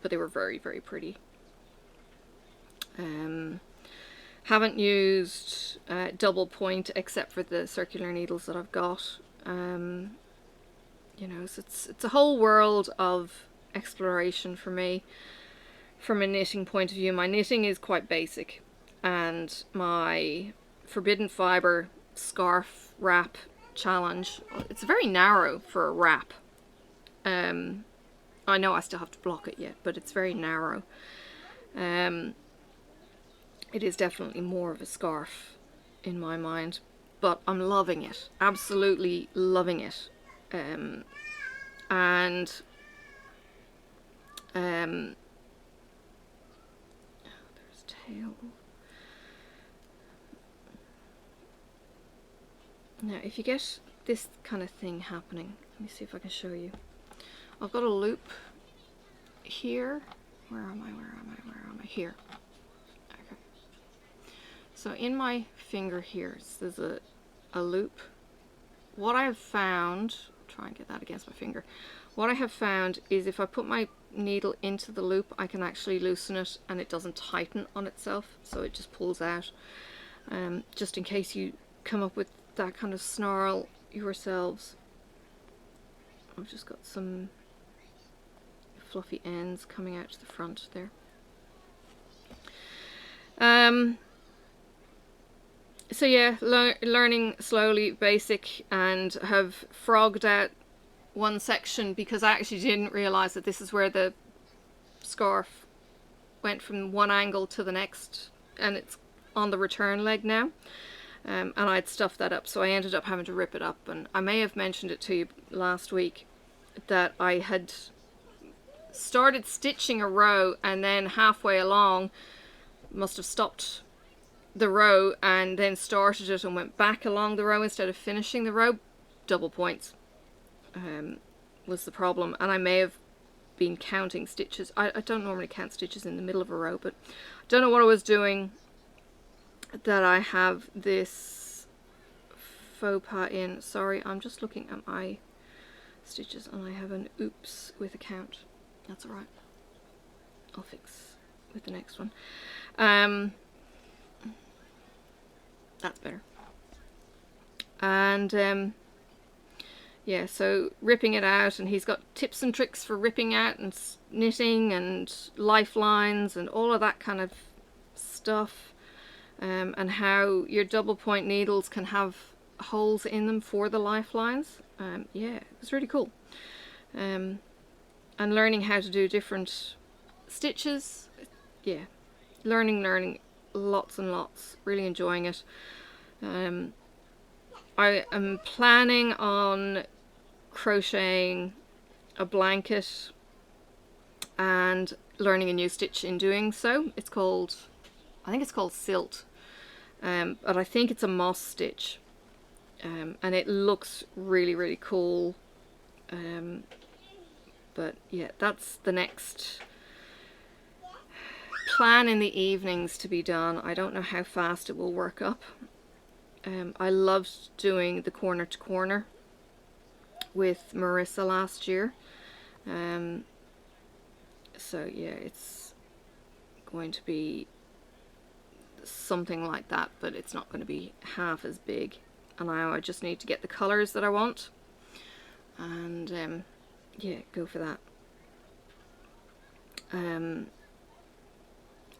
but they were very, very pretty. Haven't used double point except for the circular needles that I've got. you know, so it's a whole world of exploration for me from a knitting point of view. My knitting is quite basic, and my forbidden fiber scarf wrap challenge, it's very narrow for a wrap. I know I still have to block it yet, but it's very narrow. It is definitely more of a scarf in my mind, but I'm loving it, absolutely loving it. There's tail. Now if you get this kind of thing happening, let me see if I can show you. I've got a loop here. Where am I? Here. Okay. So in my finger here, there's a loop. What I have found, try and get that against my finger. What I have found is if I put my needle into the loop, I can actually loosen it and it doesn't tighten on itself, so it just pulls out. Just in case you come up with that kind of snarl yourselves. I've just got some fluffy ends coming out to the front there. So yeah, learning slowly, basic, and have frogged out one section because I actually didn't realize that this is where the scarf went from one angle to the next, and it's on the return leg now. And I'd stuffed that up, so I ended up having to rip it up. And I may have mentioned it to you last week that I had started stitching a row, and then halfway along must have stopped the row and then started it and went back along the row instead of finishing the row. Double points was the problem, and I may have been counting stitches. I don't normally count stitches in the middle of a row, but I don't know what I was doing that I have this faux pas in. Sorry, I'm just looking at my stitches and I have an oops with a count. That's alright. I'll fix with the next one. That's better. And yeah, so ripping it out, and he's got tips and tricks for ripping out and knitting and lifelines and all of that kind of stuff, and how your double point needles can have holes in them for the lifelines. Yeah, it was really cool. And learning how to do different stitches. Yeah, learning lots and lots, really enjoying it. I am planning on crocheting a blanket and learning a new stitch in doing so. It's called, I think it's called Silt, but I think it's a moss stitch, and it looks really cool. But yeah, that's the next plan in the evenings to be done. I don't know how fast it will work up. I loved doing the corner to corner with Marissa last year. So yeah, it's going to be something like that, but it's not going to be half as big. And now I just need to get the colours that I want, and yeah, go for that.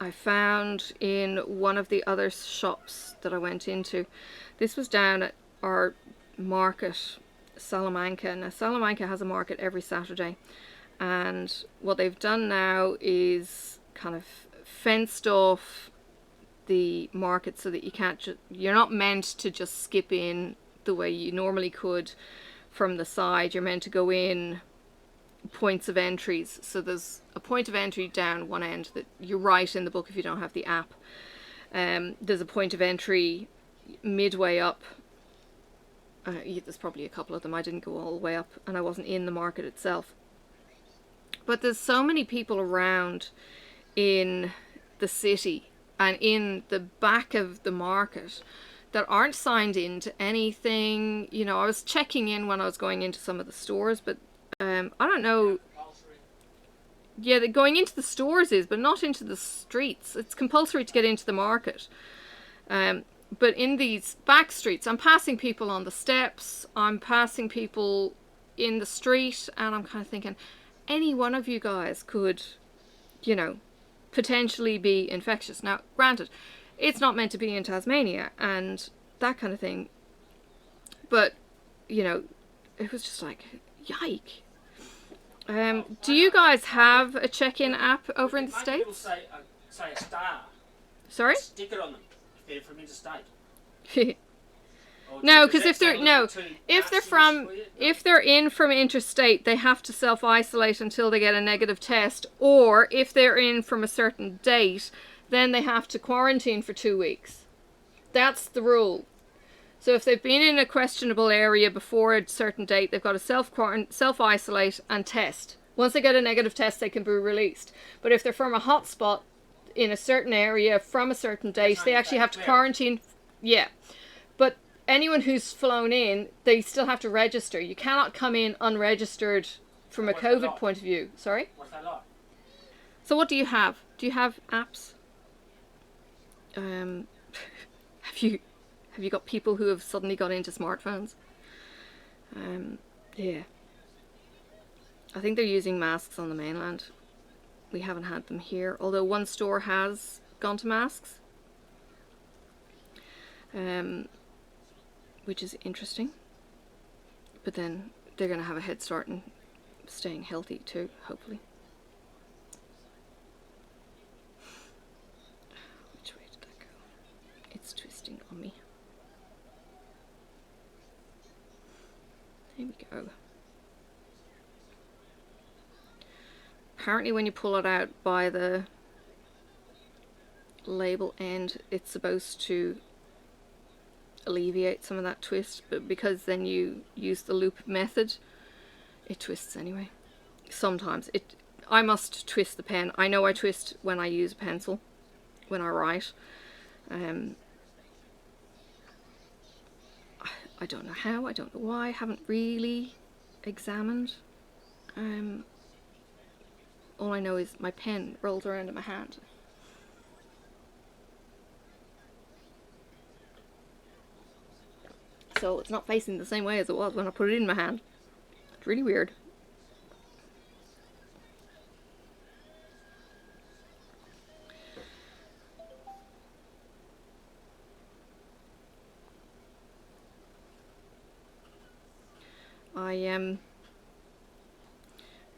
I found in one of the other shops that I went into, this was down at our market, Salamanca. Now Salamanca has a market every Saturday, and what they've done now is kind of fenced off the market so that you can't you're not meant to just skip in the way you normally could from the side. You're meant to go in points of entries. So there's a point of entry down one end that you write in the book if you don't have the app. There's a point of entry midway up. There's probably a couple of them. I didn't go all the way up, and I wasn't in the market itself. But there's so many people around in the city and in the back of the market that aren't signed into anything. You know, I was checking in when I was going into some of the stores, but I don't know. Yeah, going into the stores is, but not into the streets. It's compulsory to get into the market. But in these back streets, I'm passing people on the steps. I'm passing people in the street, and I'm kind of thinking, any one of you guys could, you know, potentially be infectious. Now, granted, it's not meant to be in Tasmania and that kind of thing, but, you know, it was just like, yike. Do you guys have a check-in app over in the States? People say a star. Sorry? Stick it on them if they're from interstate. No, because if they're in from interstate, they have to self-isolate until they get a negative test, or if they're in from a certain date, then they have to quarantine for 2 weeks. That's the rule. So if they've been in a questionable area before a certain date, they've got to self-isolate and test. Once they get a negative test, they can be released. But if they're from a hotspot in a certain area from a certain date, they actually have to quarantine. Yeah. But anyone who's flown in, they still have to register. You cannot come in unregistered from a COVID point of view. Sorry? What's that like? So what do you have? Do you have apps? Have you got people who have suddenly got into smartphones? Yeah. I think they're using masks on the mainland. We haven't had them here, although one store has gone to masks. Which is interesting. But then they're going to have a head start in staying healthy too, hopefully. Which way did that go? It's twisting on me. There we go. Apparently when you pull it out by the label end, it's supposed to alleviate some of that twist, but because then you use the loop method, it twists anyway. Sometimes. I must twist the pen. I know I twist when I use a pencil, when I write. I don't know how, I don't know why, I haven't really examined. All I know is my pen rolls around in my hand. So it's not facing the same way as it was when I put it in my hand. It's really weird. I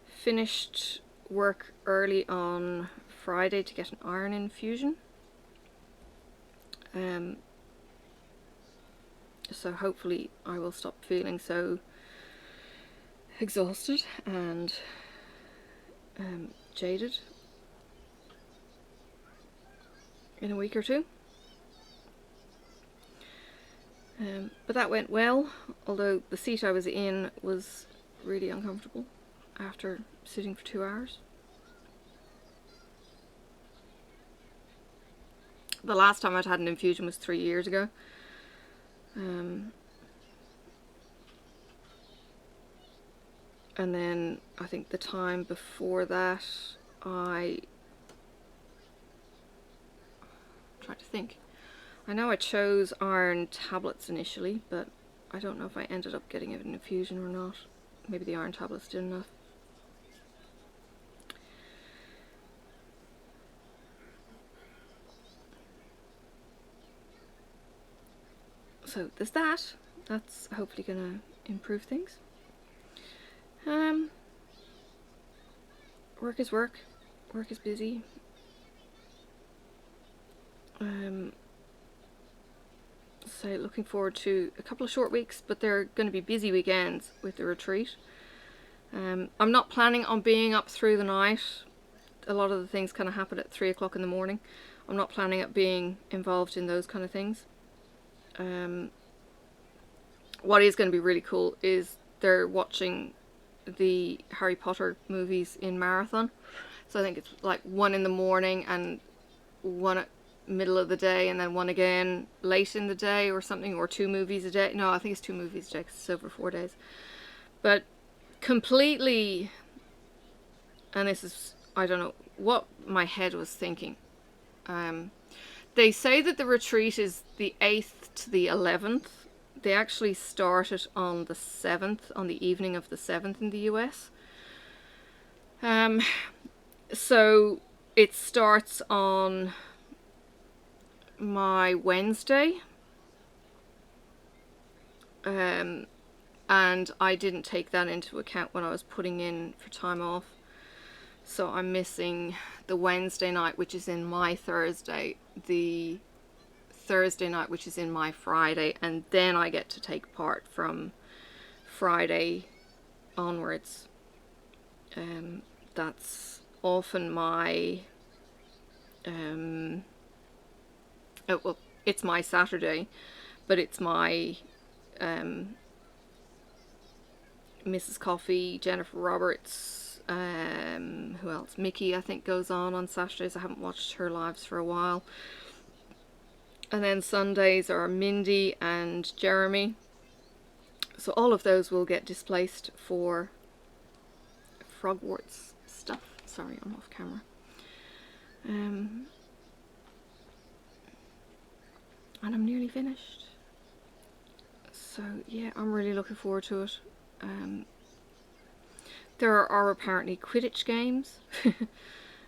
finished work early on Friday to get an iron infusion. So hopefully I will stop feeling so exhausted and jaded in a week or two. But that went well, although the seat I was in was really uncomfortable after sitting for 2 hours. The last time I'd had an infusion was 3 years ago. And then I think the time before that I'm trying to think. I know I chose iron tablets initially, but I don't know if I ended up getting an infusion or not. Maybe the iron tablets did enough. So there's that. That's hopefully gonna improve things. Work is work. Work is busy. So looking forward to a couple of short weeks, but they're going to be busy weekends with the retreat. I'm not planning on being up through the night. A lot of the things kind of happen at 3 o'clock in the morning. I'm not planning on being involved in those kind of things. What is going to be really cool is they're watching the Harry Potter movies in marathon. So I think it's like 1 in the morning and 1 at middle of the day and then 1 again late in the day or something, or 2 movies a day. No, I think it's 2 movies a day because it's over 4 days. But completely, and this is, I don't know what my head was thinking. They say that the retreat is the 8th to the 11th They actually started on the 7th, on the evening of the 7th in the US. So it starts on my Wednesday. And I didn't take that into account when I was putting in for time off. So I'm missing the Wednesday night, which is in my Thursday, the Thursday night, which is in my Friday, and then I get to take part from Friday onwards. That's often my well, it's my Saturday, but it's my Mrs. Coffee, Jennifer Roberts, who else? Mickey, I think, goes on Saturdays. I haven't watched her lives for a while. And then Sundays are Mindy and Jeremy. So all of those will get displaced for Frogwarts stuff. Sorry, I'm off camera. And I'm nearly finished. So yeah, I'm really looking forward to it. There are apparently Quidditch games.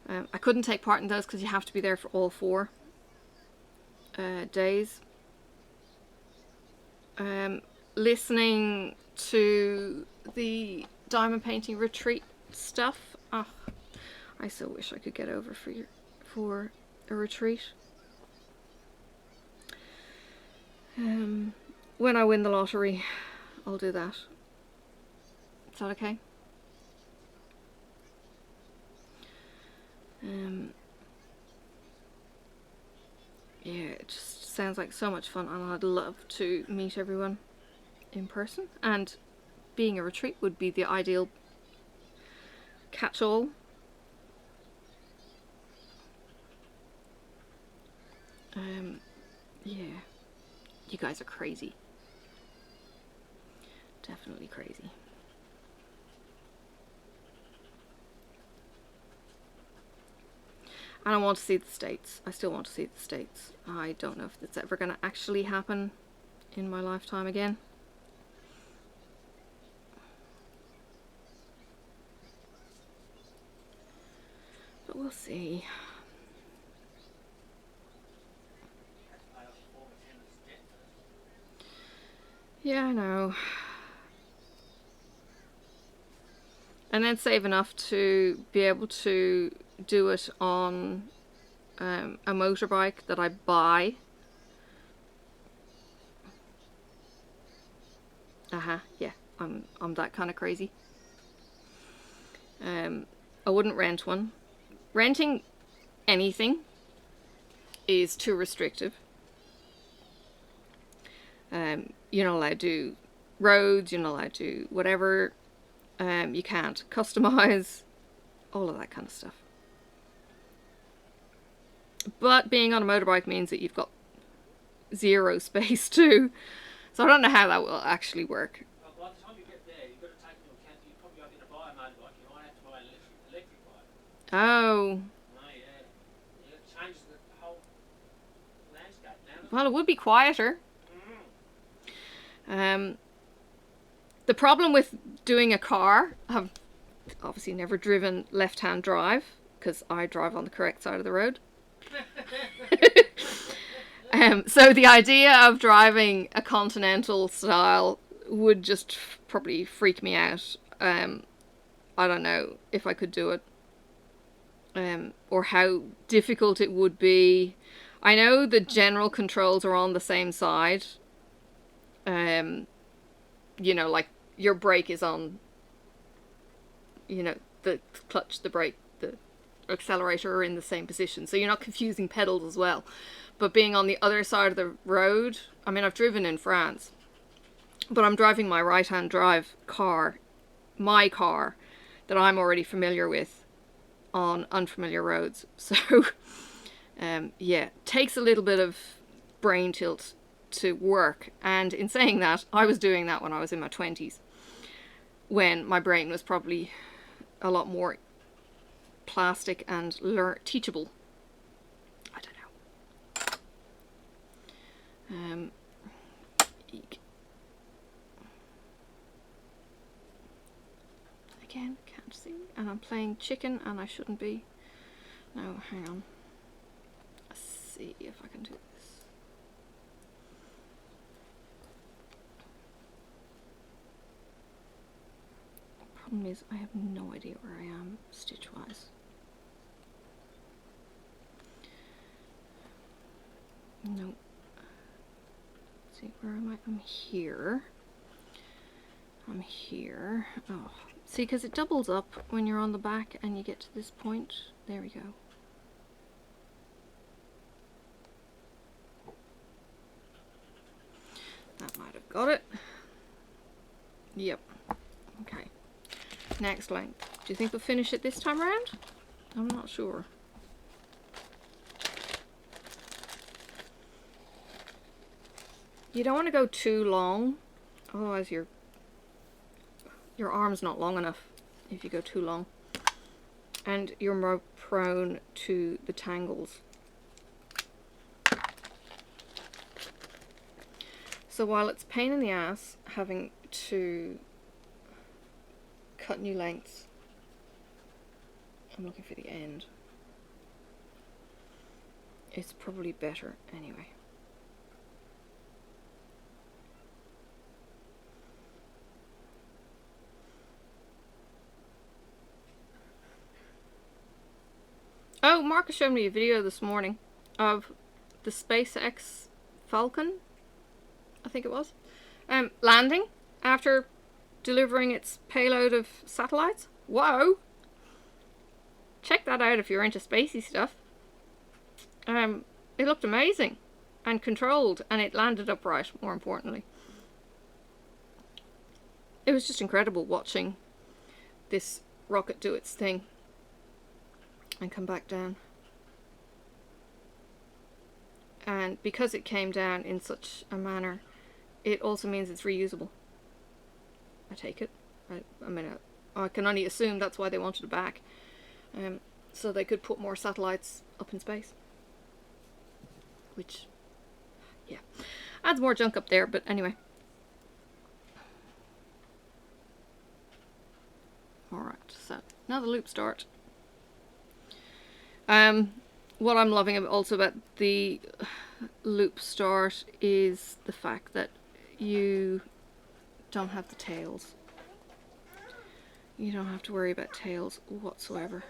I couldn't take part in those because you have to be there for all 4 days. Listening to the diamond painting retreat stuff. Oh, I so wish I could get over for a retreat. When I win the lottery, I'll do that. Is that okay? Yeah, it just sounds like so much fun, and I'd love to meet everyone in person, and being a retreat would be the ideal catch-all. Yeah, you guys are crazy. Definitely crazy. And I want to see the States. I still want to see the States. I don't know if it's ever going to actually happen in my lifetime again. But we'll see. Yeah, I know. And then save enough to be able to do it on a motorbike that I buy. Yeah, I'm that kind of crazy. I wouldn't rent one. Renting anything is too restrictive. You're not allowed to do roads, you're not allowed to do whatever. You can't customize, all of that kind of stuff. But being on a motorbike means that you've got 0 space too. So I don't know how that will actually work. By the time you get there, you've got to take into account that you probably won't be able to buy a motorbike. You might have to buy an electric bike. Oh. Oh yeah. It changes the whole landscape now. Well, it would be quieter. The problem with doing a car, I've obviously never driven left-hand drive because I drive on the correct side of the road. So the idea of driving a Continental style would just probably freak me out. I don't know if I could do it, or how difficult it would be. I know the general controls are on the same side. You know, like your brake is on, you know, the clutch, the brake, the accelerator are in the same position, so you're not confusing pedals as well. But being on the other side of the road, I mean, I've driven in France, but I'm driving my right-hand drive car, my car, that I'm already familiar with on unfamiliar roads. So, yeah, takes a little bit of brain tilt to work. And in saying that, I was doing that when I was in my 20s, when my brain was probably a lot more plastic and teachable. I don't know. See? And I'm playing chicken and I shouldn't be. No, hang on. Let's see if I can do this. The problem is I have no idea where I am stitch-wise. Nope. Let's see, where am I? I'm here. I'm here. Oh, see, because it doubles up when you're on the back and you get to this point. There we go. That might have got it. Yep. Okay. Next length. Do you think we'll finish it this time around? I'm not sure. You don't want to go too long, otherwise your arm's not long enough if you go too long, and you're more prone to the tangles. So while it's a pain in the ass having to cut new lengths, I'm looking for the end. It's probably better anyway. Oh, Marcus showed me a video this morning of the SpaceX Falcon, I think it was, landing after delivering its payload of satellites. Whoa! Check that out if you're into spacey stuff. It looked amazing and controlled, and it landed upright, more importantly. It was just incredible watching this rocket do its thing and come back down. And because it came down in such a manner, it also means it's reusable. I take it. I mean, I can only assume that's why they wanted it back. So they could put more satellites up in space. Which, yeah, adds more junk up there, but anyway. Alright, so now the loop start. What I'm loving also about the loop start is the fact that you don't have the tails. You don't have to worry about tails whatsoever.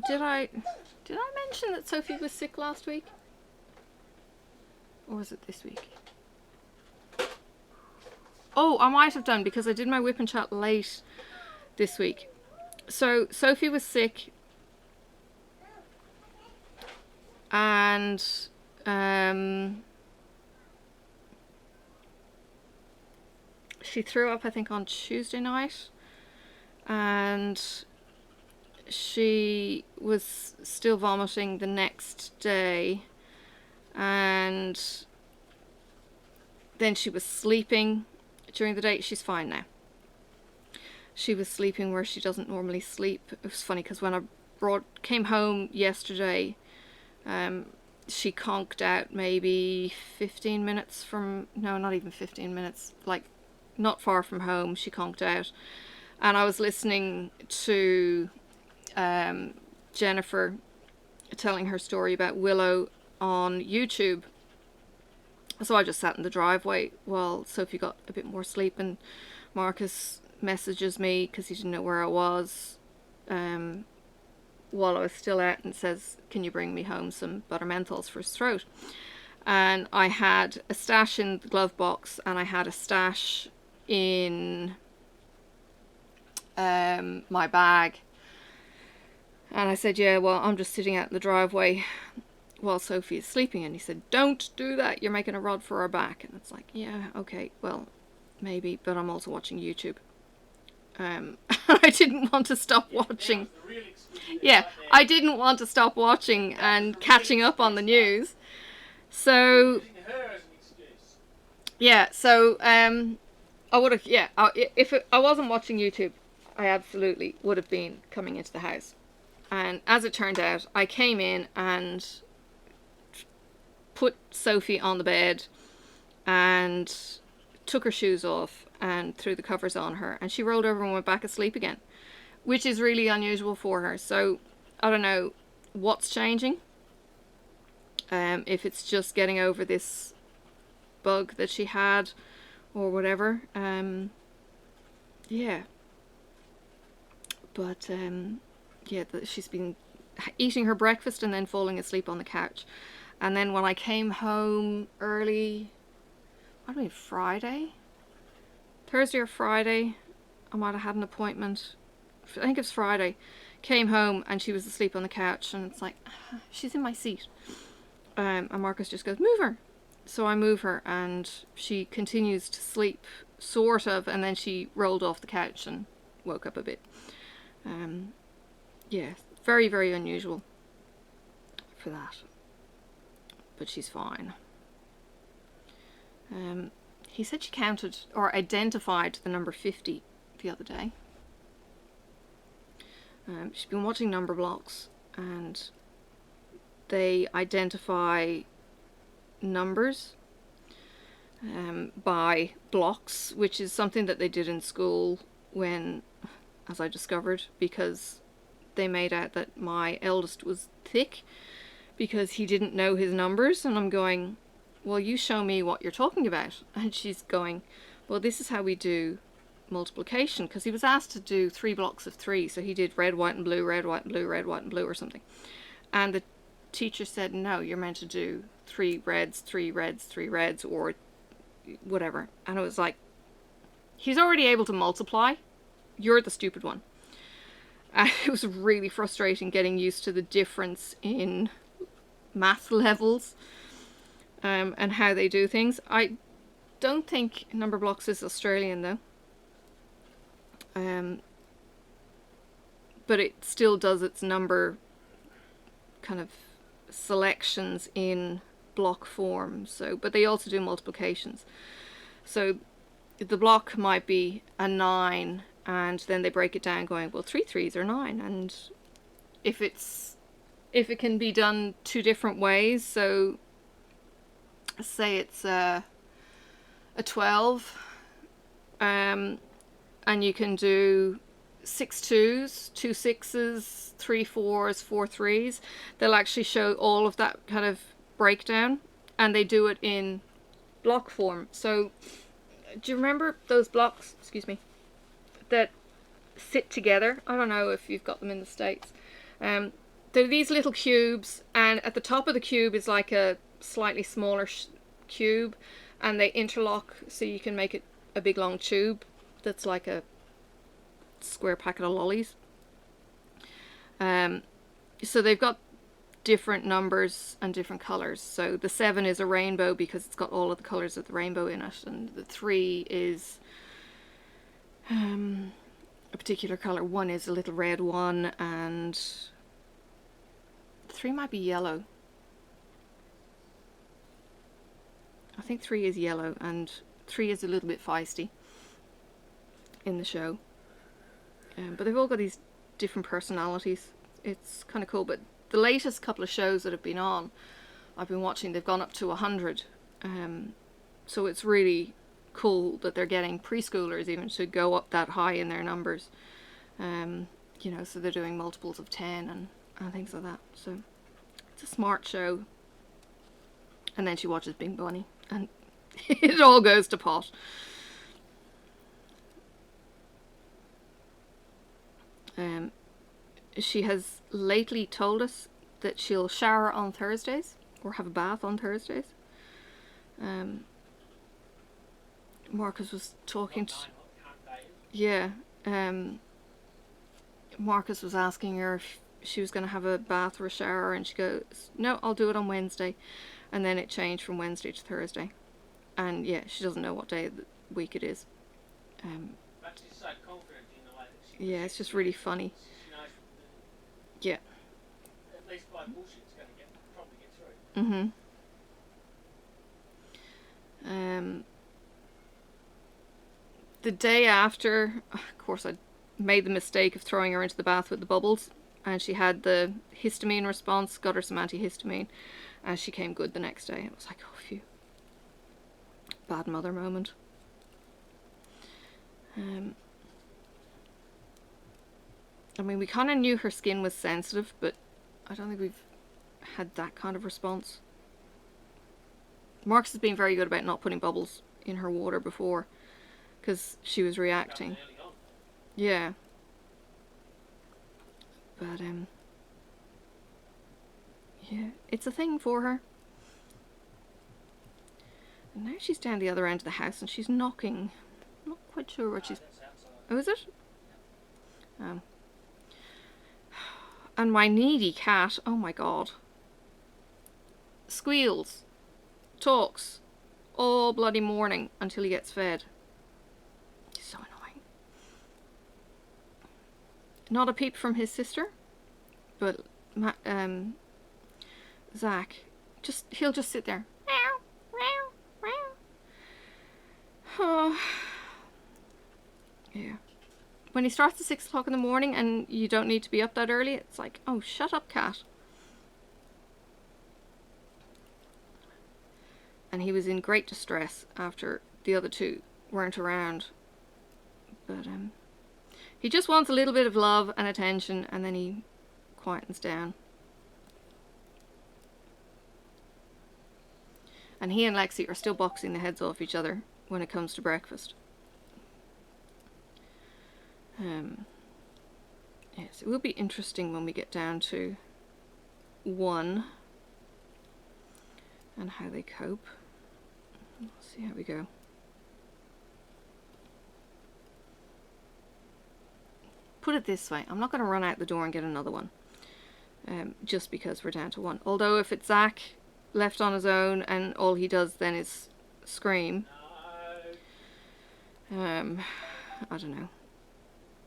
Did I mention that Sophie was sick last week? Or was it this week? Oh, I might have done, because I did my WiPnChat late this week. So Sophie was sick, and she threw up, I think, on Tuesday night, and she was still vomiting the next day, and then she was sleeping during the day. She's fine now. She was sleeping where she doesn't normally sleep. It was funny because when I came home yesterday, she conked out maybe 15 minutes from, no, not even 15 minutes, like not far from home. She conked out, and I was listening to Jennifer telling her story about Willow on YouTube. So I just sat in the driveway while Sophie got a bit more sleep, and Marcus messages me because he didn't know where I was while I was still out, and says, can you bring me home some butter menthols for his throat? And I had a stash in the glove box, and I had a stash in my bag. And I said, yeah, well, I'm just sitting out in the driveway while Sophie is sleeping. And he said, don't do that, you're making a rod for our back. And it's like, yeah, okay, well, maybe, but I'm also watching YouTube. I didn't want to stop watching. Yeah, I didn't want to stop watching and catching up on the news. So, yeah, so I would have, yeah, if I wasn't watching YouTube, I absolutely would have been coming into the house. And as it turned out, I came in and put Sophie on the bed and took her shoes off and threw the covers on her, and she rolled over and went back asleep again, which is really unusual for her. So I don't know what's changing, if it's just getting over this bug that she had or whatever. Yeah, but yeah, she's been eating her breakfast and then falling asleep on the couch. And then when I came home early, what do I mean, Friday? Thursday or Friday, I might have had an appointment. I think it was Friday. Came home and she was asleep on the couch, and it's like, she's in my seat. And Marcus just goes, move her. So I move her and she continues to sleep, sort of, and then she rolled off the couch and woke up a bit. Yeah, very, very unusual for that. But she's fine. He said she counted or identified the number 50 the other day. She's been watching number blocks, and they identify numbers by blocks, which is something that they did in school when, as I discovered, because they made out that my eldest was thick because he didn't know his numbers. And I'm going, well, you show me what you're talking about. And she's going, well, this is how we do multiplication, because he was asked to do 3 blocks of 3, so he did red, white and blue, red, white and blue, red, white and blue or something. And the teacher said, no, you're meant to do 3 reds, 3 reds, 3 reds, or whatever. And it was like, he's already able to multiply, you're the stupid one. And it was really frustrating getting used to the difference in math levels, and how they do things. I don't think number blocks is Australian though. But it still does its number kind of selections in block form. So, but they also do multiplications. So the block might be a 9, and then they break it down going, well, 3 3s are 9. And if it can be done 2 different ways, so say it's a 12, and you can do 6 2s, 2 6s, 3 4s, 4 3s. They'll actually show all of that kind of breakdown, and they do it in block form. So do you remember those blocks, excuse me, that sit together? I don't know if you've got them in the States. They're these little cubes, and at the top of the cube is like a slightly smaller cube, and they interlock so you can make it a big long tube that's like a square packet of lollies. So they've got different numbers and different colors. So the 7 is a rainbow because it's got all of the colors of the rainbow in it, and the 3 is a particular color. 1 is a little red one, and 3 might be yellow. I think 3 is yellow, and 3 is a little bit feisty in the show. But they've all got these different personalities. It's kind of cool. But the latest couple of shows that have been on, I've been watching, they've gone up to 100. So it's really cool that they're getting preschoolers even to go up that high in their numbers. You know, so they're doing multiples of 10 and things like that. So it's a smart show. And then she watches Bing Bunny, and it all goes to pot. She has lately told us that she'll shower on Thursdays, or have a bath on Thursdays. Marcus was talking to... Yeah. Marcus was asking her if she was going to have a bath or a shower, and she goes, no, I'll do it on Wednesday. And then it changed from Wednesday to Thursday. And yeah, she doesn't know what day of the week it is. But she's so confident in the way that she Yeah, it's just really funny. She knows Yeah. at least by bullshit it's going to probably get through. The day after, of course, I made the mistake of throwing her into the bath with the bubbles, and she had the histamine response, got her some antihistamine, and she came good the next day. It was like, oh phew. Bad mother moment. I mean, we kind of knew her skin was sensitive, but I don't think we've had that kind of response. Marcus has been very good about not putting bubbles in her water before, because she was reacting. Yeah. But, yeah, it's a thing for her. And now she's down the other end of the house and she's knocking. I'm not quite sure what she's... Oh, is it? Oh. And my needy cat, oh my god. Squeals. Talks. All bloody morning until he gets fed. He's so annoying. Not a peep from his sister. But, Zach, he'll just sit there. Oh. Yeah. When he starts at 6 o'clock in the morning and you don't need to be up that early, it's like, oh, shut up, cat. And he was in great distress after the other two weren't around. But, he just wants a little bit of love and attention, and then he quietens down. And he and Lexi are still boxing the heads off each other when it comes to breakfast. Yes, it will be interesting when we get down to 1 and how they cope. Let's see how we go. Put it this way, I'm not going to run out the door and get another one, just because we're down to 1. Although if it's Zach left on his own and all he does then is scream, I don't know,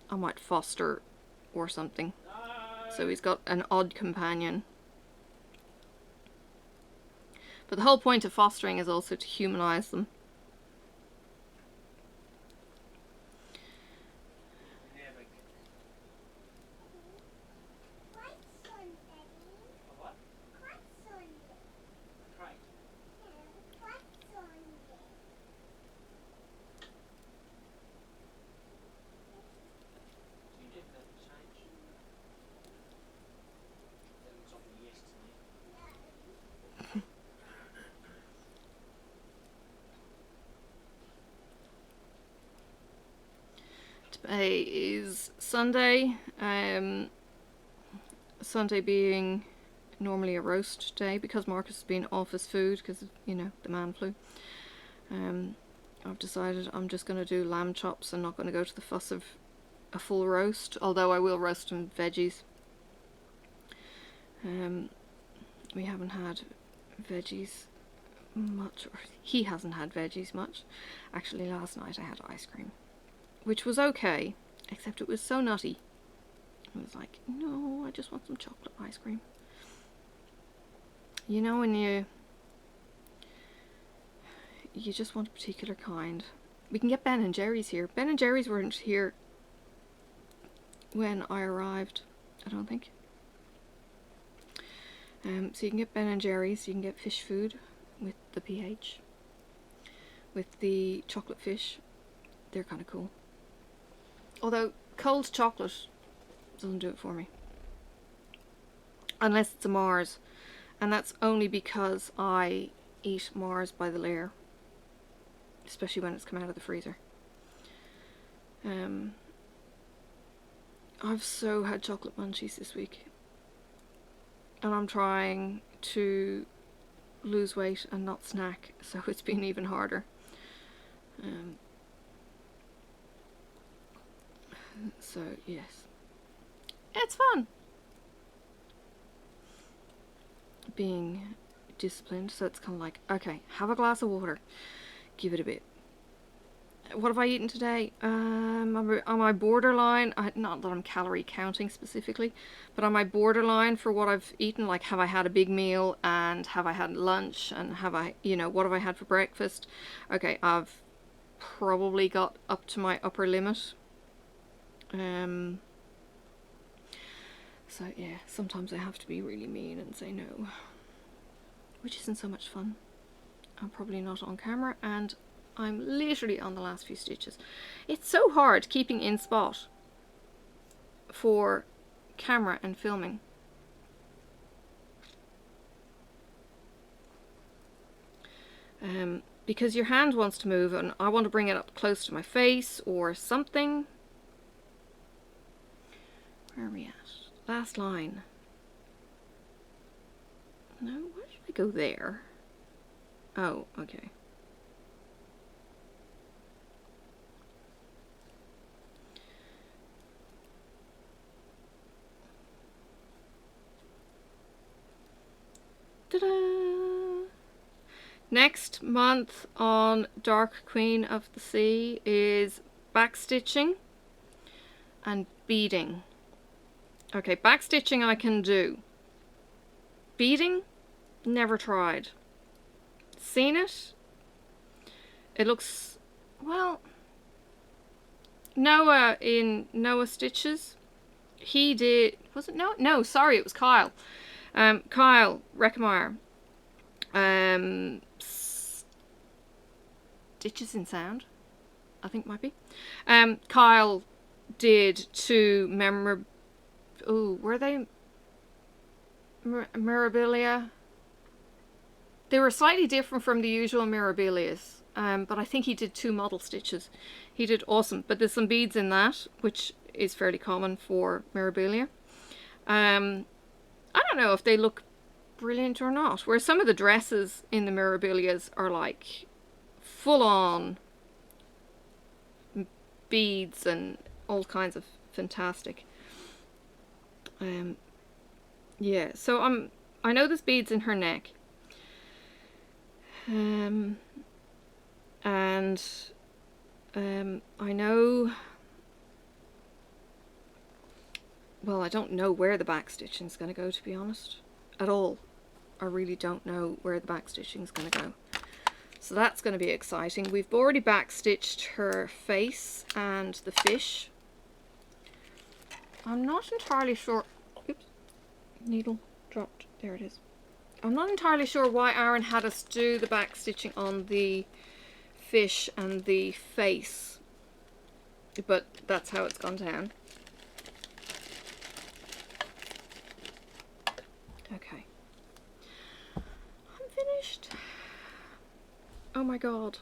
I might foster or something. So he's got an odd companion. But the whole point of fostering is also to humanize them. Today is Sunday. Sunday being normally a roast day because Marcus has been off his food because of, you know, the man flu. I've decided I'm just going to do lamb chops and not going to go to the fuss of a full roast, although I will roast some veggies. We haven't had veggies much, or he hasn't had veggies much. Actually, last night I had ice cream, which was okay, except it was so nutty. I was like, no, I just want some chocolate ice cream. You know, when you just want a particular kind. We can get Ben and Jerry's here. Ben and Jerry's weren't here when I arrived, I don't think. So you can get Ben and Jerry's. You can get fish food with the pH, with the chocolate fish. They're kind of cool. Although cold chocolate doesn't do it for me, unless it's a Mars, and that's only because I eat Mars by the layer, especially when it's come out of the freezer. I've so had chocolate munchies this week, and I'm trying to lose weight and not snack, so it's been even harder. So yes, it's fun being disciplined. So it's kind of like, okay, have a glass of water, give it a bit. What have I eaten today? On my borderline, not that I'm calorie counting specifically, but on my borderline for what I've eaten. Like, have I had a big meal, and have I had lunch, and have I, you know, what have I had for breakfast? Okay, I've probably got up to my upper limit. So yeah, sometimes I have to be really mean and say no, which isn't so much fun. I'm probably not on camera, and I'm literally on the last few stitches. It's so hard keeping in spot for camera and filming. Because your hand wants to move and I want to bring it up close to my face or something. Where are we at? Last line. No, why should I go there? Oh, okay. Ta-da! Next month on Dark Queen of the Sea is backstitching and beading. Okay, backstitching I can do. Beading, never tried. Seen it? It looks, well, Noah in Noah Stitches, he did, was it Noah? No, sorry, it was Kyle. Kyle Reckmeyer. Stitches in Sound, I think might be. Kyle did two were they Mirabilia? They were slightly different from the usual Mirabilias, but I think he did two model stitches. He did awesome, but there's some beads in that, which is fairly common for Mirabilia. I don't know if they look brilliant or not, where some of the dresses in the Mirabilias are like full on beads and all kinds of fantastic. Yeah, so I know there's beads in her neck. And I know, well, I don't know where the back stitching is going to go, to be honest, at all. I really don't know where the back stitching is going to go. So that's going to be exciting. We've already back stitched her face and the fish. I'm not entirely sure. Oops, needle dropped. There it is. I'm not entirely sure why Aaron had us do the back stitching on the fish and the face, but that's how it's gone down. Okay, I'm finished. Oh my god.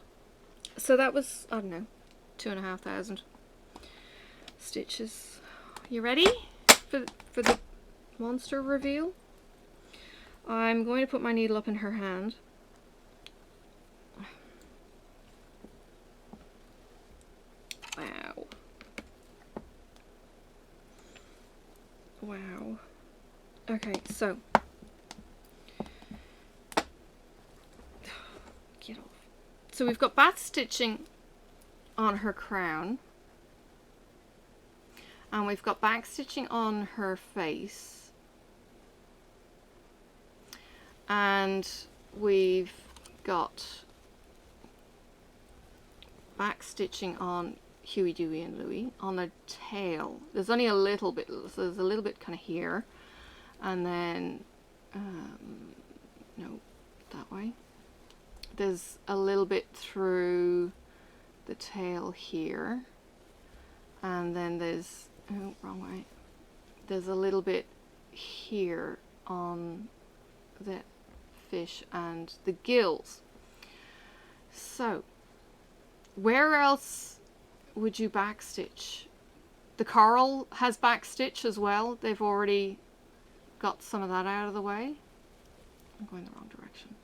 So that was, I don't know, 2,500 stitches. You ready for the monster reveal? I'm going to put my needle up in her hand. Wow. Wow. Okay, so. Get off. So we've got back stitching on her crown. And we've got back stitching on her face. And we've got back stitching on Huey, Dewey and Louie on the tail. There's only a little bit, so there's a little bit kind of here, and then no, that way. There's a little bit through the tail here, and then there's, oh, wrong way. There's a little bit here on the fish and the gills. So where else would you backstitch? The coral has backstitch as well. They've already got some of that out of the way. I'm going the wrong direction.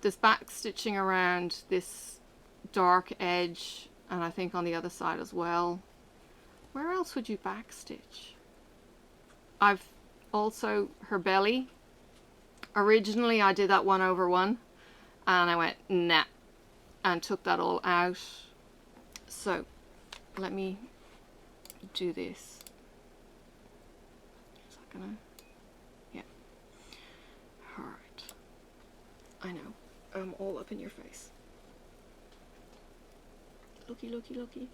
There's backstitching around this dark edge, and I think on the other side as well. Where else would you backstitch? I've also, her belly. Originally I did that 1/1 and I went nah and took that all out. So let me do this. Is that gonna, yeah. Alright. I know, I'm all up in your face. Looky, looky, looky.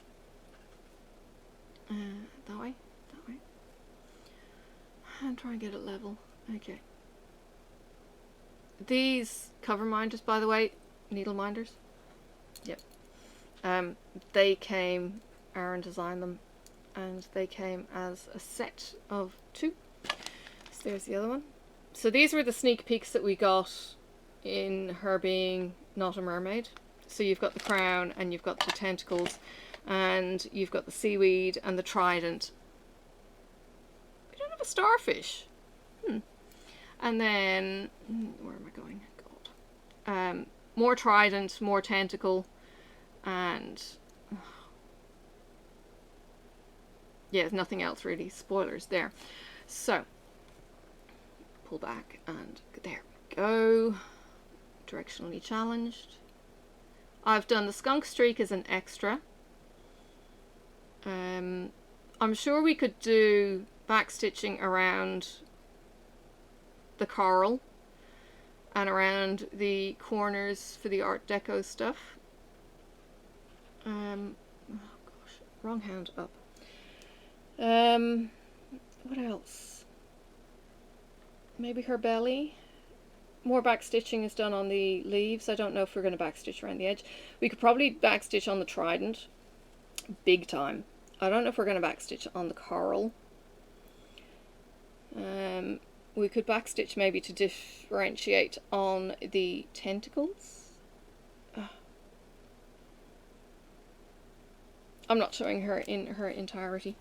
That way, that way. And try and get it level. Okay. These cover minders, by the way, needle minders. Yep. They came, Aaron designed them, and they came as a set of 2. So there's the other one. So these were the sneak peeks that we got in her being not a mermaid. So you've got the crown, and you've got the tentacles, and you've got the seaweed and the trident. We don't have a starfish. And then, where am I going? God. More trident, more tentacle, and yeah, there's nothing else really. Spoilers there. So, pull back, and there we go. Directionally challenged. I've done the skunk streak as an extra. I'm sure we could do backstitching around the coral and around the corners for the Art Deco stuff. Oh gosh, wrong hand up. What else? Maybe her belly. More backstitching is done on the leaves. I don't know if we're going to backstitch around the edge. We could probably backstitch on the trident, big time. I don't know if we're going to backstitch on the coral. We could backstitch maybe to differentiate on the tentacles. I'm not showing her in her entirety.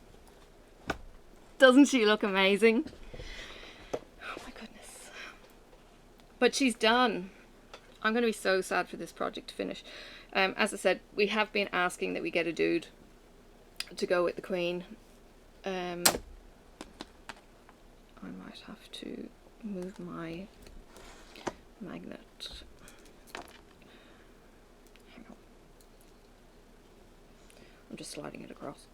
Doesn't she look amazing? Oh my goodness. But she's done. I'm going to be so sad for this project to finish. As I said, we have been asking that we get a dude to go with the Queen. I might have to move my magnet. Hang on. I'm just sliding it across.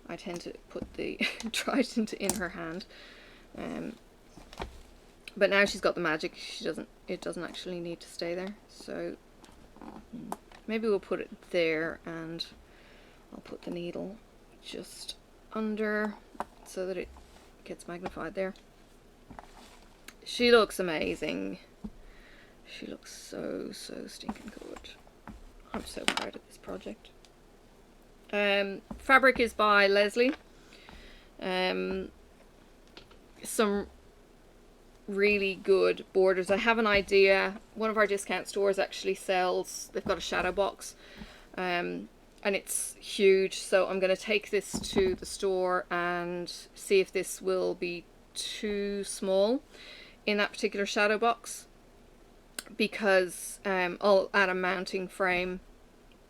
I tend to put the trident in her hand. But now she's got the magic, it doesn't actually need to stay there. So maybe we'll put it there, and I'll put the needle just under so that it gets magnified there. She looks amazing. She looks so stinking good. I'm so proud of this project. Fabric is by Leslie. Some really good borders. I have an idea. One of our discount stores actually sells, they've got a shadow box, and it's huge, so I'm going to take this to the store and see if this will be too small in that particular shadow box, because I'll add a mounting frame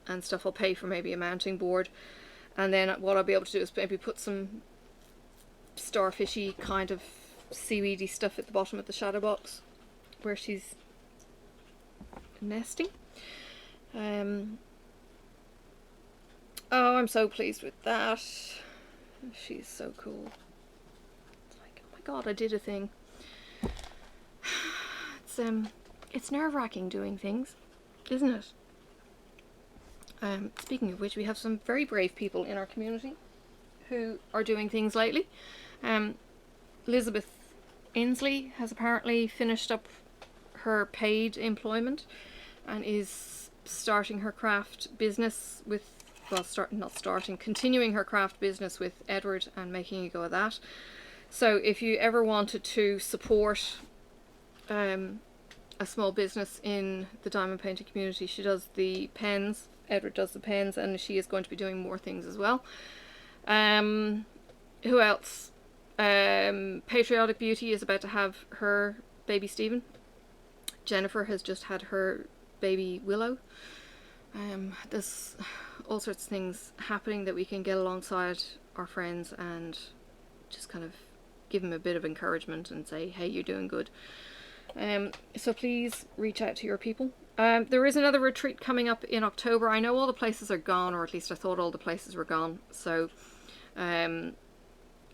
and stuff. I'll pay for maybe a mounting board, and then what I'll be able to do is maybe put some starfishy kind of seaweedy stuff at the bottom of the shadow box where she's nesting. Oh, I'm so pleased with that. She's so cool. It's like, oh my god, I did a thing. It's nerve-wracking doing things, isn't it? Speaking of which, we have some very brave people in our community who are doing things lately. Elizabeth Inslee has apparently finished up her paid employment and is starting her craft business with, well, continuing her craft business with Edward and making a go of that. So if you ever wanted to support a small business in the diamond painting community, she does the Penz, Edward does the Penz, and she is going to be doing more things as well. Who else? Patriotic Beauty is about to have her baby Stephen. Jennifer has just had her baby Willow. There's all sorts of things happening that we can get alongside our friends and just kind of give them a bit of encouragement and say, hey, you're doing good. So please reach out to your people. There is another retreat coming up in October. I know all the places are gone, or at least I thought all the places were gone. So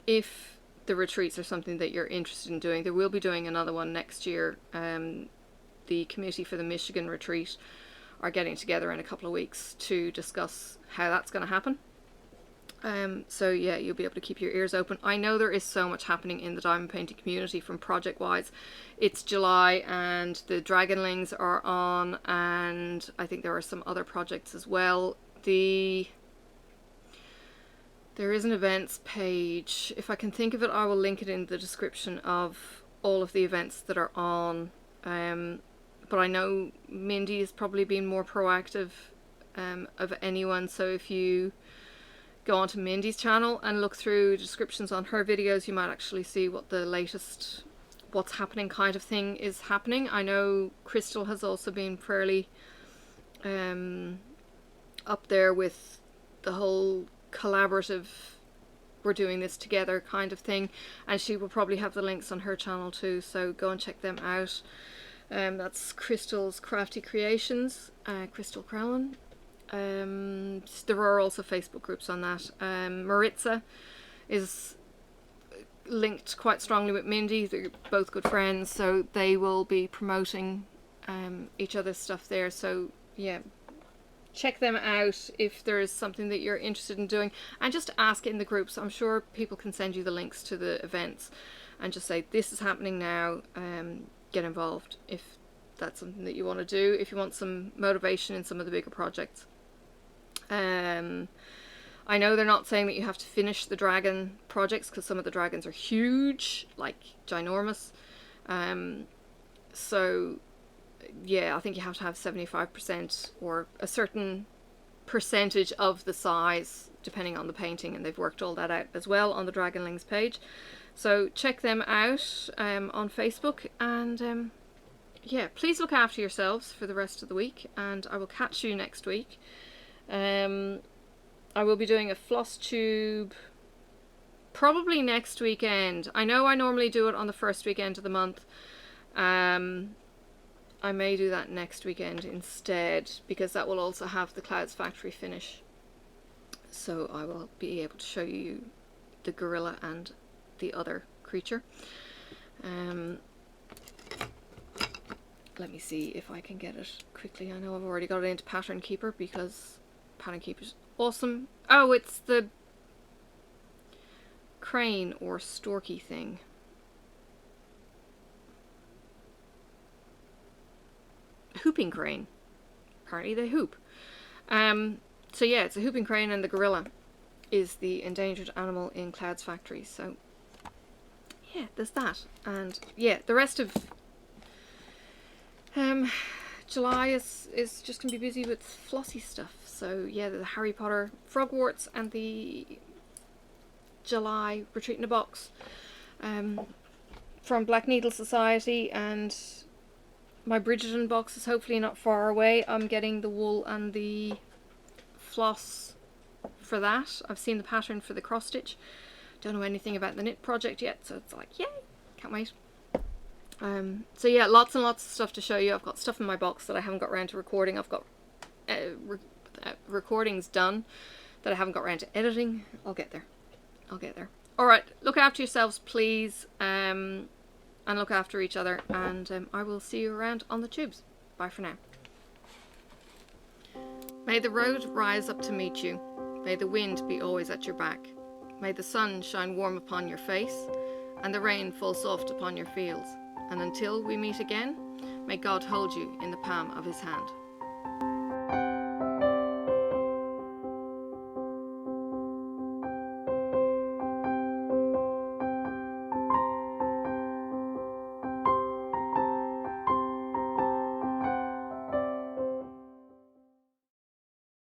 if the retreats are something that you're interested in doing, there will be doing another one next year. The committee for the Michigan retreat are getting together in a couple of weeks to discuss how that's going to happen. So yeah, you'll be able to keep your ears open. I know there is so much happening in the diamond painting community from project wise. It's July and the Dragonlings are on, and I think there are some other projects as well. There is an events page. If I can think of it, I will link it in the description of all of the events that are on. But I know Mindy has probably been more proactive of anyone, so if you go onto Mindy's channel and look through descriptions on her videos, you might actually see what the latest what's happening kind of thing is happening. I know Crystal has also been fairly up there with the whole collaborative, we're doing this together kind of thing, and she will probably have the links on her channel too, so go and check them out. That's Crystal's Crafty Creations, Crystal Crowlin. There are also Facebook groups on that. Maritza is linked quite strongly with Mindy. They're both good friends, so they will be promoting each other's stuff there. So yeah, check them out if there's something that you're interested in doing, and just ask in the groups. I'm sure people can send you the links to the events and just say this is happening now. Get involved if that's something that you want to do, if you want some motivation in some of the bigger projects. I know they're not saying that you have to finish the dragon projects, because some of the dragons are huge, like ginormous. So yeah, I think you have to have 75% or a certain percentage of the size depending on the painting, and they've worked all that out as well on the Dragonlings page. So check them out on Facebook, and yeah, please look after yourselves for the rest of the week, and I will catch you next week. I will be doing a floss tube probably next weekend. I know I normally do it on the first weekend of the month. I may do that next weekend instead, because that will also have the Clouds Factory finish. So I will be able to show you the gorilla and the other creature. Let me see if I can get it quickly. I know I've already got it into Pattern Keeper, because Pattern Keeper's awesome. Oh, it's the crane or storky thing. Hooping crane. Apparently they hoop. So yeah, it's a hooping crane, and the gorilla is the endangered animal in Clouds Factory. So yeah, there's that. And yeah, the rest of July is just going to be busy with flossy stuff. So yeah, the Harry Potter Frogwarts and the July Retreat in a Box from Black Needle Society, and my Bridgerton box is hopefully not far away. I'm getting the wool and the floss for that. I've seen the pattern for the cross stitch. Don't know anything about the knit project yet, so it's like, yay, can't wait. So yeah, lots and lots of stuff to show you. I've got stuff in my box that I haven't got around to recording. I've got recordings done that I haven't got around to editing. I'll get there. Alright, look after yourselves, please, and look after each other, and I will see you around on the tubes. Bye for now. May the road rise up to meet you. May the wind be always at your back. May the sun shine warm upon your face, and the rain fall soft upon your fields. And until we meet again, may God hold you in the palm of his hand.